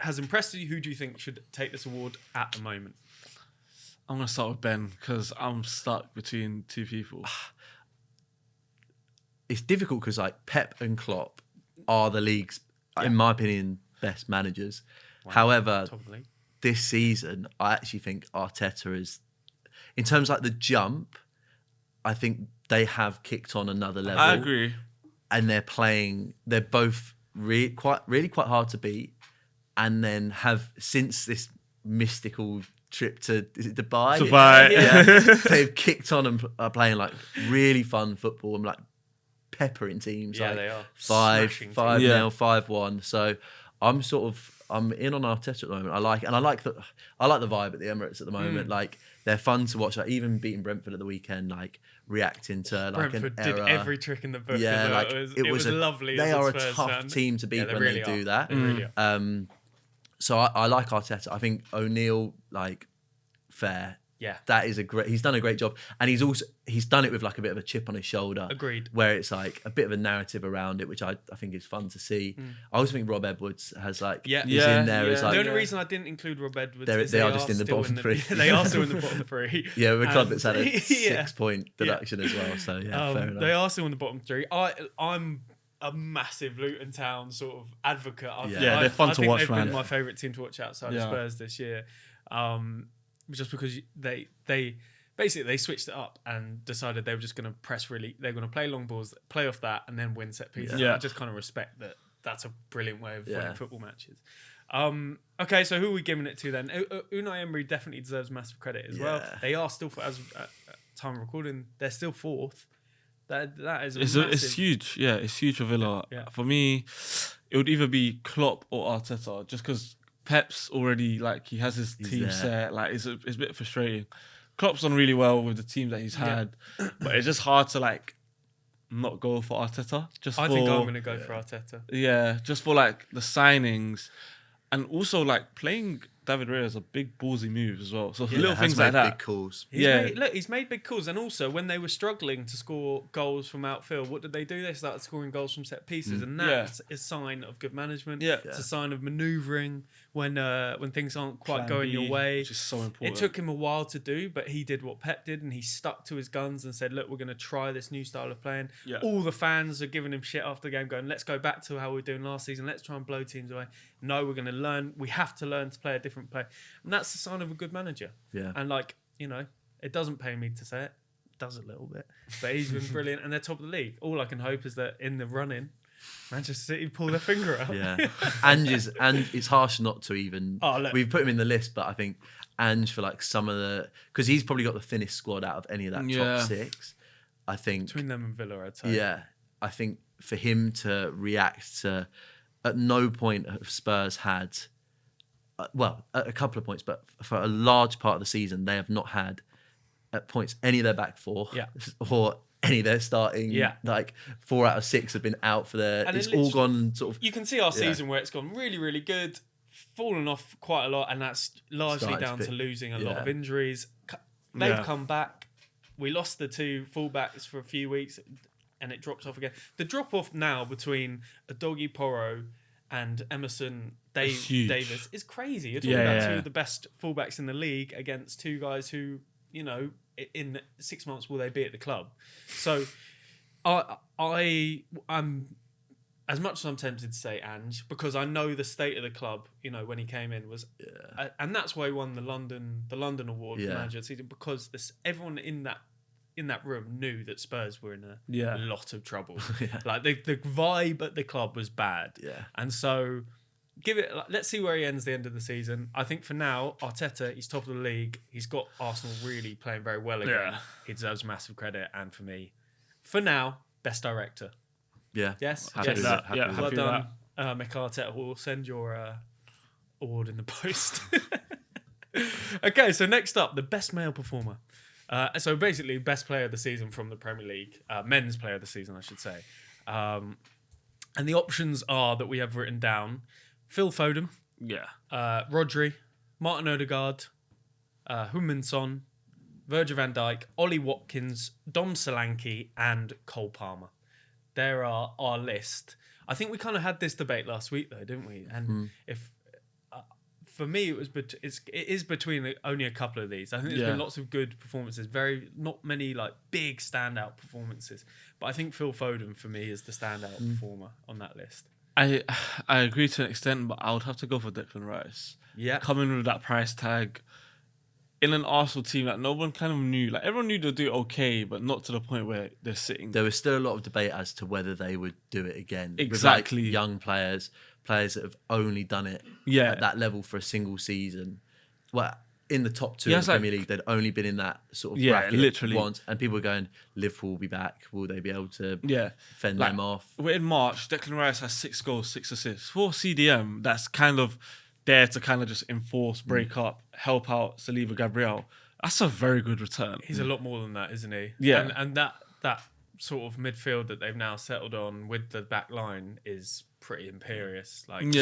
has impressed you? Who do you think should take this award at the moment? I'm going to start with Ben because I'm stuck between two people. It's difficult because like Pep and Klopp are the league's, in my opinion, best managers. Wow. However, Top of the league. this season, I actually think Arteta is, in terms of like the jump, I think they have kicked on another level. I agree. And they're both really quite hard to beat. And then have, since this mystical trip to, is it Dubai? Dubai. Yeah. They've kicked on and are playing like really fun football and like peppering teams. Yeah, like they are. 5-0, Smashing 5-1. So I'm in on Arteta at the moment. I like the vibe at the Emirates at the moment. Like they're fun to watch. Like even beating Brentford at the weekend, like reacting to like Brentford an did error. every trick in the book. Yeah, as well. like it was lovely. They as are a Spurs tough fan. team to beat when really they do are. that. They really are. So I like Arteta. I think O'Neill, like, fair. Yeah. He's done a great job. And he's done it with like a bit of a chip on his shoulder. Agreed. Where it's like a bit of a narrative around it, which I think is fun to see. I also think Rob Edwards has like, is in there as like, the only reason I didn't include Rob Edwards is they are just in the still bottom three. They are still in the bottom three. Yeah, we're a club that's had a Yeah. 6-point deduction as well. So yeah, fair enough. They are still in the bottom three. I'm a massive Luton Town sort of advocate. They're fun to watch, they've man. been my favourite team to watch outside of Spurs this year. Just because they basically they switched it up and decided they were just going to they're going to play long balls, play off that, and then win set pieces. Yeah. I just kind of respect that. That's a brilliant way of winning football matches. Okay, so who are we giving it to then? Unai Emery definitely deserves massive credit as well. They are still, as at time of recording, they're still 4th. That is It's huge. Yeah, it's huge for Villa. Yeah. For me, it would either be Klopp or Arteta, just because Pep's already like he has his team there. set. Like it's a bit frustrating. Klopp's done really well with the team that he's had, but it's just hard to like not go for Arteta. I think I'm going to go for Arteta. Yeah, just for like the signings, and also like playing David Raya is a big ballsy move as well. So little things like that. Big calls. He's made big calls, and also when they were struggling to score goals from outfield, what did they do? They started scoring goals from set pieces, and that's a sign of good management. Yeah. It's a sign of manoeuvring when things aren't quite Plan going B, your way. which is so important. It took him a while to do, but he did what Pep did, and he stuck to his guns and said, "Look, we're going to try this new style of playing." Yeah. All the fans are giving him shit after the game, going, "Let's go back to how we were doing last season. Let's try and blow teams away." No, we're going to learn. We have to learn to play a different play, and that's the sign of a good manager. Yeah. And it doesn't pay me to say it. It does a little bit, but he's been brilliant, and they're top of the league. All I can hope is that in the run-in, Manchester City pull their finger out. Yeah. and it's harsh not to even. Look. We've put him in the list, but I think Ange for like some of the, because he's probably got the thinnest squad out of any of that top 6. I think Between them and Villa, I'd say. Yeah, I think for him to react to, at no point have Spurs had, at a couple of points, but for a large part of the season, they have not had at points any of their back four or any of their starting. Like 4 out of 6 have been out for their. And it's all gone sort of. You can see our season where it's gone really, really good, fallen off quite a lot, and that's largely down to losing a lot of injuries. They've come back. We lost the 2 fullbacks for a few weeks, and it dropped off again. The drop off now between Adogi Porro and Emerson Davis is crazy. You're talking about 2 of the best fullbacks in the league against 2 guys who, in 6 months will they be at the club? So I'm as much as I'm tempted to say Ange, because I know the state of the club, you know, when he came in was, and that's why he won the London award for manager of the season, because everyone in that room knew that Spurs were in a lot of trouble. Like the vibe at the club was bad. Yeah. And so let's see where he ends the end of the season. I think for now, Arteta, he's top of the league. He's got Arsenal really playing very well again. Yeah. He deserves massive credit. And for me, for now, best director. Yeah. Yes. Happy with that. Well done. Mick Arteta, we'll send your award in the post. Okay, so next up, the best male performer. So basically, best player of the season from the Premier League, men's player of the season, I should say. And the options are that we have written down: Phil Foden, Rodri, Martin Odegaard, Heung-min Son, Virgil van Dijk, Ollie Watkins, Dom Solanke, and Cole Palmer. There are our list. I think we kind of had this debate last week, though, didn't we? And if for me, it is between only a couple of these. I think there's been lots of good performances, not many like big standout performances. But I think Phil Foden for me is the standout performer on that list. I agree to an extent, but I would have to go for Declan Rice. Yeah, coming with that price tag in an Arsenal team that no one kind of knew. Like everyone knew they'd do okay, but not to the point where they're sitting. There was still a lot of debate as to whether they would do it again. Exactly, with, like, young players that have only done it at that level for a single season. Well, in the top two of the Premier League, they'd only been in that sort of bracket literally once, and people were going, Liverpool will be back. Will they be able to fend them off? We're in March. Declan Rice has 6 goals, 6 assists. For CDM, that's kind of there to kind of just enforce, break up, help out Saliba Gabriel. That's a very good return. He's a lot more than that, isn't he? Yeah. And that sort of midfield that they've now settled on with the back line is pretty imperious. Like 2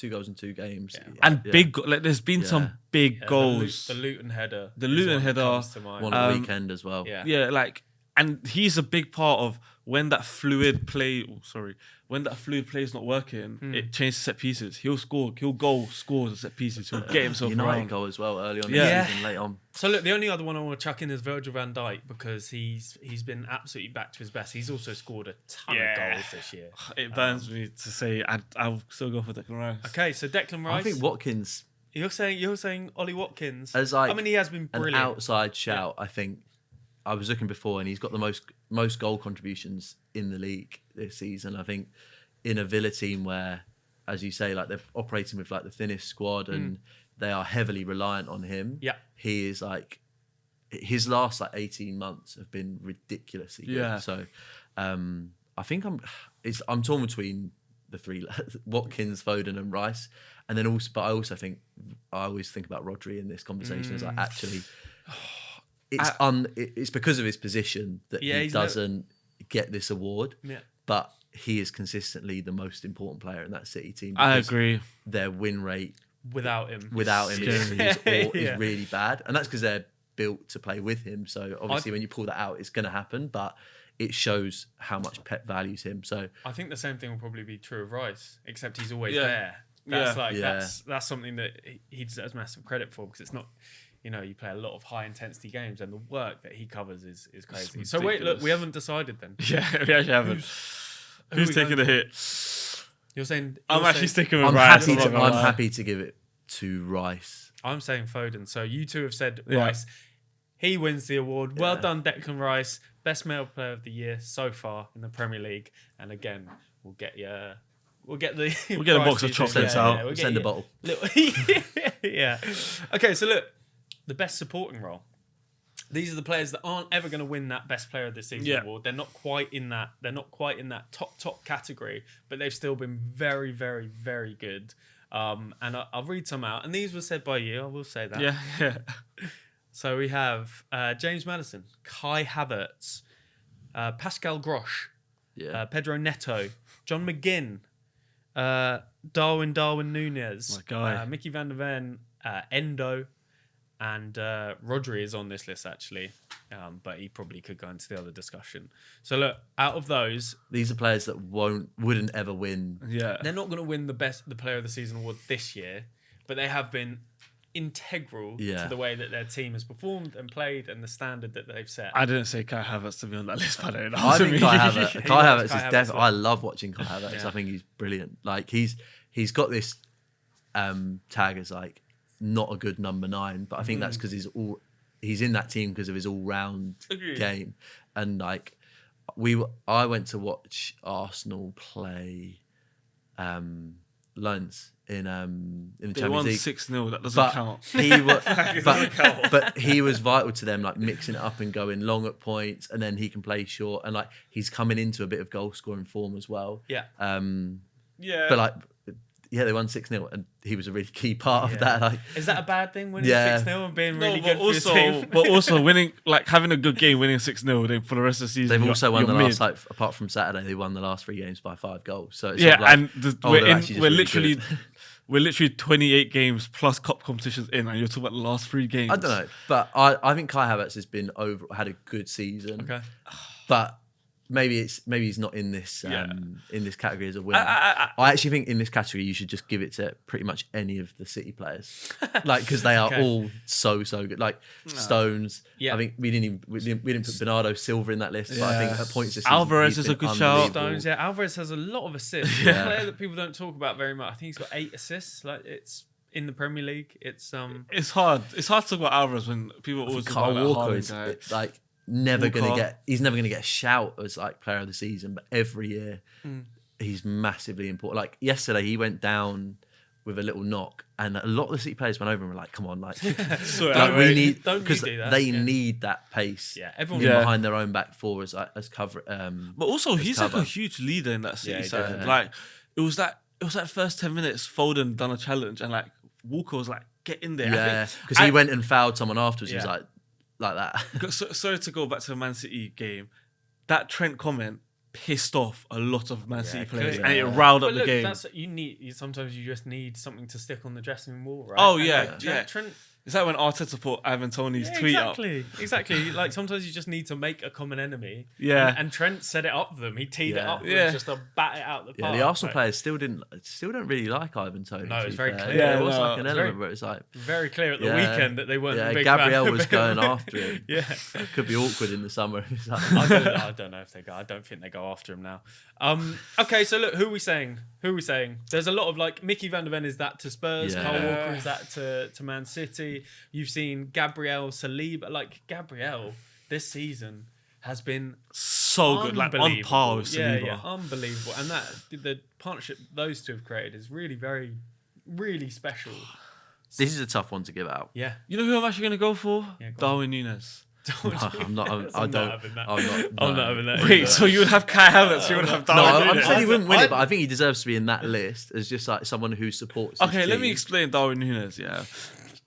goals in 2 games. Yeah. And big, like there's been some big goals. The Luton header. One on the weekend as well. Yeah, like, and he's a big part of when that fluid play is not working, it changes set pieces. He'll goal, scores at set pieces. He'll get himself United goal as well early on in the season, late on. So look, the only other one I want to chuck in is Virgil van Dijk, because he's been absolutely back to his best. He's also scored a ton of goals this year. It burns me to say I'll still go for Declan Rice. Okay, so Declan Rice. I think Watkins. You're saying Ollie Watkins. As like, I mean, he has been brilliant. An outside shout, I think. I was looking before, and he's got the most goal contributions in the league this season. I think in a Villa team where, as you say, like they're operating with like the thinnest squad, and they are heavily reliant on him. Yeah, he is like his last like 18 months have been ridiculously good. Yeah. So I think I'm torn between the three: Watkins, Foden, and Rice. And then also, but I also think I always think about Rodri in this conversation as like actually. It's because of his position that he doesn't get this award, but he is consistently the most important player in that City team. I agree. Their win rate without him is really bad, and that's because they're built to play with him. So obviously, when you pull that out, it's going to happen, but it shows how much Pep values him. So I think the same thing will probably be true of Rice, except he's always there. That's something that he deserves massive credit for, because it's not. You know, you play a lot of high-intensity games, and the work that he covers is crazy. So wait, look, we haven't decided then. Yeah, we actually haven't. Who's taking the hit? You're saying... I'm actually sticking with Rice. I'm happy to give it to Rice. I'm saying Foden. So you two have said Rice. He wins the award. Well done, Declan Rice. Best male player of the year so far in the Premier League. And again, we'll get the we'll get a box of chocolates out. We'll send a bottle. Yeah. Okay, so look. The best supporting role. These are the players that aren't ever going to win that best player of the season award. They're not quite in that. They're not quite in that top category, but they've still been very, very, very good. And I'll read some out. And these were said by you. I will say that. Yeah. So we have James Maddison, Kai Havertz, Pascal Grosch, Pedro Neto, John McGinn, Darwin Nunez, Mickey van der Ven, Endo. And Rodri is on this list, actually, but he probably could go into the other discussion. So look, out of those... These are players that wouldn't ever win. Yeah. They're not going to win the player of the season award this year, but they have been integral to the way that their team has performed and played and the standard that they've set. I didn't say Kai Havertz to be on that list, but I don't know. I think Kai Havertz is definitely. well. I love watching Kai Havertz. Yeah. I think he's brilliant. Like he's got this tag as like not a good number 9, but I think that's because he's in that team because of his all-round game. And like I went to watch Arsenal play Lens in the Champions League. 6-0. That doesn't count. But he was vital to them, like mixing it up and going long at points, and then he can play short, and like he's coming into a bit of goal scoring form as well. Yeah. But like, yeah, they won 6-0, and he was a really key part of that. Like, is that a bad thing, winning 6-0 and being really good for your team? But also winning, like having a good game, winning 6-0, then for the rest of the season, they've also won the last, like, apart from Saturday, they won the last 3 games by 5 goals. So it's yeah, like, and we're literally 28 games plus cup competitions in, and you're talking about the last 3 games. I don't know, but I think Kai Havertz has been had a good season. Okay, but maybe he's not in this in this category as a winner. I actually think in this category you should just give it to pretty much any of the City players, like because they are all so good. Like Stones. I think we didn't put Bernardo Silva in that list, but I think at points this season, Alvarez is a good shout. Stones, Alvarez has a lot of assists. A player that people don't talk about very much. I think he's got 8 assists. Like it's in the Premier League. It's hard. It's hard to talk about Alvarez when people always talk about Walker is like. He's never gonna get a shout as like player of the season, but every year he's massively important. Like yesterday, he went down with a little knock, and a lot of the City players went over and were like, "Come on, like, we need because they need that pace. Yeah, everyone behind their own back four as cover. But also, he's like a huge leader in that City side. Yeah. Like it was that first 10 minutes, Foden done a challenge, and like Walker was like, "Get in there." Yeah, because he went and fouled someone afterwards. He was like that. Sorry to go back to the Man City game. That Trent comment pissed off a lot of Man City players, and it riled up the game. Sometimes you just need something to stick on the dressing room wall, right? Oh and yeah, Trent. Is that when Arteta put Ivan Toney's tweet up? Exactly. Like sometimes you just need to make a common enemy. Yeah. And Trent set it up for them. He teed it up for them just to bat it out the park. Yeah, the Arsenal players still don't really like Ivan Toney. No, it's very clear. Yeah, it was like an element where it's like very clear at the weekend that they weren't. Yeah, big Gabriel fan was going after him. Yeah, it could be awkward in the summer. I don't know if they go. I don't think they go after him now. Okay, so look, who are we saying? There's a lot of like Mickey van der Ven is that to Spurs, Kyle Walker is that to Man City. You've seen Gabriel Saliba. Like Gabriel this season has been so good, like on par with Saliba. Yeah, unbelievable. And that the partnership those two have created is really very, really special. This is a tough one to give out. Yeah, you know who I'm actually going to go for? Darwin-Núñez. No, I'm not. I'm not having that. Wait, so you would have Kai Havertz? You would have Darwin? No, I'm saying he wouldn't win it, but I think he deserves to be in that list as just like someone who supports. Okay, let me explain Darwin-Núñez. Yeah,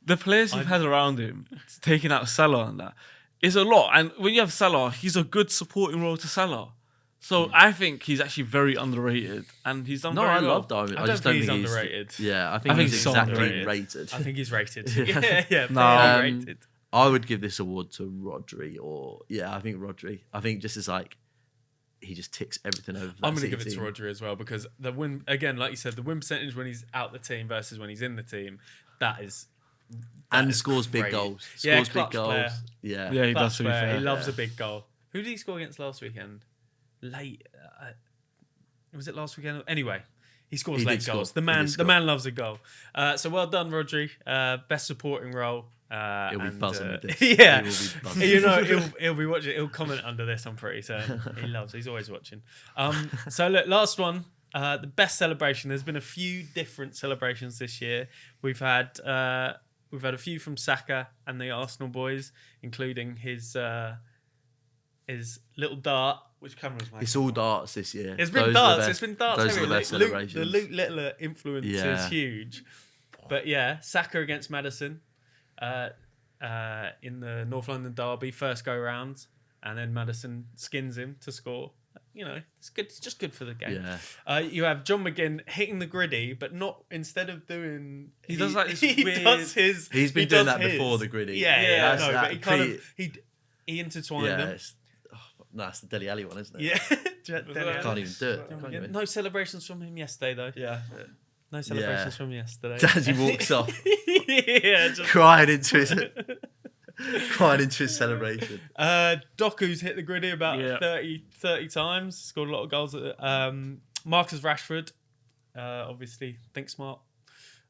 the players you've had around him, taking out Salah and that, is a lot. And when you have Salah, he's a good supporting role to Salah. So I think he's actually very underrated, and he's done very well. I love Darwin. I don't think he's underrated. Yeah, I think he's exactly rated. I think he's rated. Rated. I would give this award to Rodri, I think Rodri. I think just as like he just ticks everything over. I'm going to give it to Rodri as well because the win again, like you said, the win percentage when he's out the team versus when he's in the team, that is scores big goals. Scores big goals. Player. Yeah, he does. He loves a big goal. Who did he score against last weekend? Late. Was it last weekend? Anyway. He scores late goals. The man loves a goal. So well done, Rodri. Best supporting role. He'll be buzzing with this. Yeah, he'll be watching. He'll comment under this. I'm pretty certain. He's always watching. So look, last one. The best celebration. There's been a few different celebrations this year. We've had a few from Saka and the Arsenal boys, including his little dart. Which camera's mine? It's all darts this year. It's been darts. It's been darts. Those are the best celebrations. The Luke Littler influence is huge. But yeah, Saka against Maddison in the North London derby, first go round, and then Maddison skins him to score. You know, it's good. It's just good for the game. Yeah. You have John McGinn hitting the griddy, but not instead of doing. He does like this weird. He's been doing that before the griddy. But he kind of he intertwined them. No, it's the Dele Alli one, isn't it? Yeah. I can't even do it. No celebrations from him yesterday, though. Yeah. No celebrations from yesterday. As he walks off, yeah, just crying into his celebration. Doku's hit the griddy about 30 times. Scored a lot of goals. Marcus Rashford, obviously, think smart.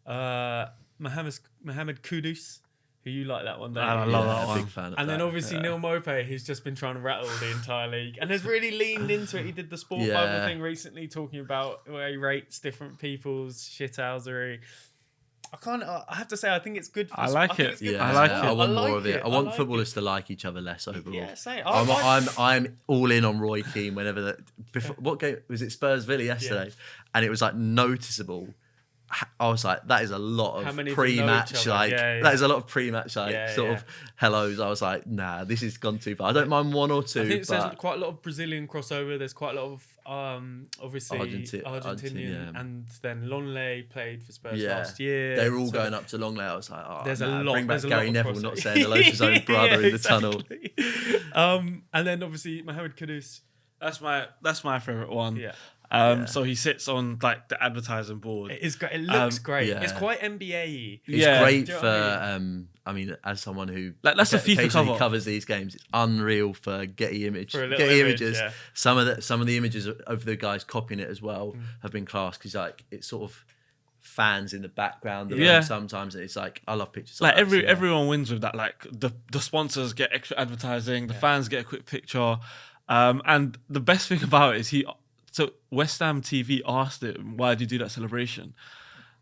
Mohamed Kudus, who you like that one, don't you? I love that one. Big fan of And then that. obviously Neil Maupay, who's just been trying to rattle the entire league and has really leaned into it. He did the sport bubble thing recently, talking about where he rates different people's shithousery. I have to say, I think it's good. I like it. I like it. I want more of it. I want footballers to like each other less overall. Yeah, same. I'm all in on Roy Keane whenever that. What game was it? Spurs Villa yesterday, and it was like noticeable. I was like, that is a lot of pre-match, that is a lot of pre-match, sort of hellos. I was like, nah, this has gone too far. I don't mind one or two. I think there's quite a lot of Brazilian crossover. There's quite a lot of obviously Argentinian, and then Longley played for Spurs last year. They were all going up to Longley. I was like, oh, there's a lot. Bring back Gary Neville, not saying hello to his own brother in the tunnel. And then obviously Mohamed Kudus. That's my favorite one. Yeah. So he sits on like the advertising board. It is great. It looks great. It's quite NBA-y. It's great for I mean, as someone who that's a FIFA cover. Covers these games, it's unreal for Getty Images. Yeah. Some of the images of the guys copying it as well have been classed because like it's sort of fans in the background of them sometimes. It's like I love pictures. Like everyone wins with that. Like the sponsors get extra advertising, the fans get a quick picture, and the best thing about it is So West Ham TV asked him, why did you do that celebration?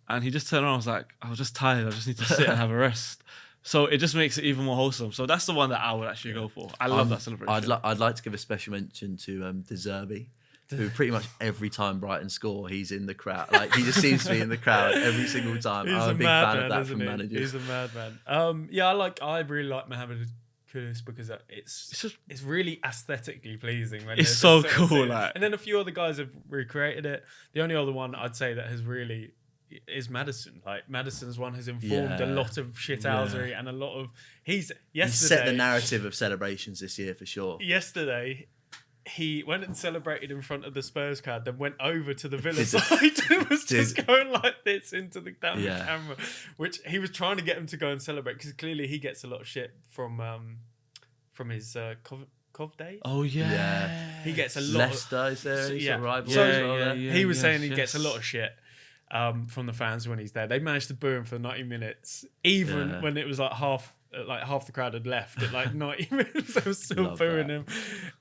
And he just turned around and was like, I was just tired. I just need to sit and have a rest. So it just makes it even more wholesome. So that's the one that I would actually go for. I love that celebration. I'd like to give a special mention to De Zerbi, who pretty much every time Brighton score, he's in the crowd. Like he just seems to be in the crowd every single time. I'm a big fan of that from managers. He's a madman. I really like Mohamed Kudus because it's really aesthetically pleasing. It's so cool. And then a few other guys have recreated it. The only other one I'd say that has really is Maddison. Like Maddison's one has informed a lot of shithousery and a lot of he's set the narrative of celebrations this year for sure. Yesterday he went and celebrated in front of the Spurs crowd, then went over to the Villa side and was just going like this into the camera, which he was trying to get him to go and celebrate because clearly he gets a lot of shit from his Cov days. Oh yeah, he gets a lot. Leicester is there? Rivals. He was saying he gets a lot of shit from the fans when he's there. They managed to boo him for 90 minutes, even when it was like half the crowd had left at like 90 minutes. They were still booing him.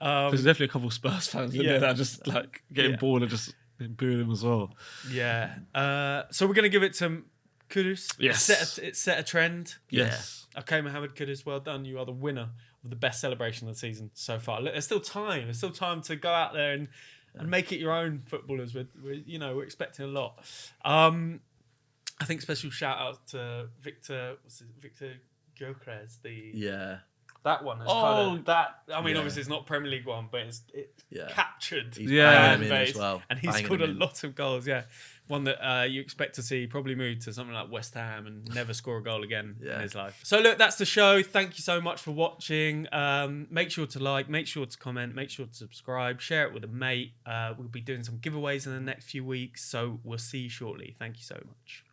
There's definitely a couple of Spurs fans in there that are just like getting bored and just booing him as well. Yeah. So we're gonna give it to Kudus. Yes. It set a trend. Yes. Okay, Mohamed Kudus, well done. You are the winner of the best celebration of the season so far. Look, there's still time. There's still time to go out there and make it your own, footballers. We're expecting a lot. I think special shout out to Victor Gyökeres, that one. Obviously it's not Premier League one, but it's captured. He's banging him in as well. And he's scored a lot of goals. Yeah, one that you expect to see probably move to something like West Ham and never score a goal again in his life. So look, that's the show. Thank you so much for watching. Make sure to like, make sure to comment, make sure to subscribe, share it with a mate. We'll be doing some giveaways in the next few weeks, so we'll see you shortly. Thank you so much.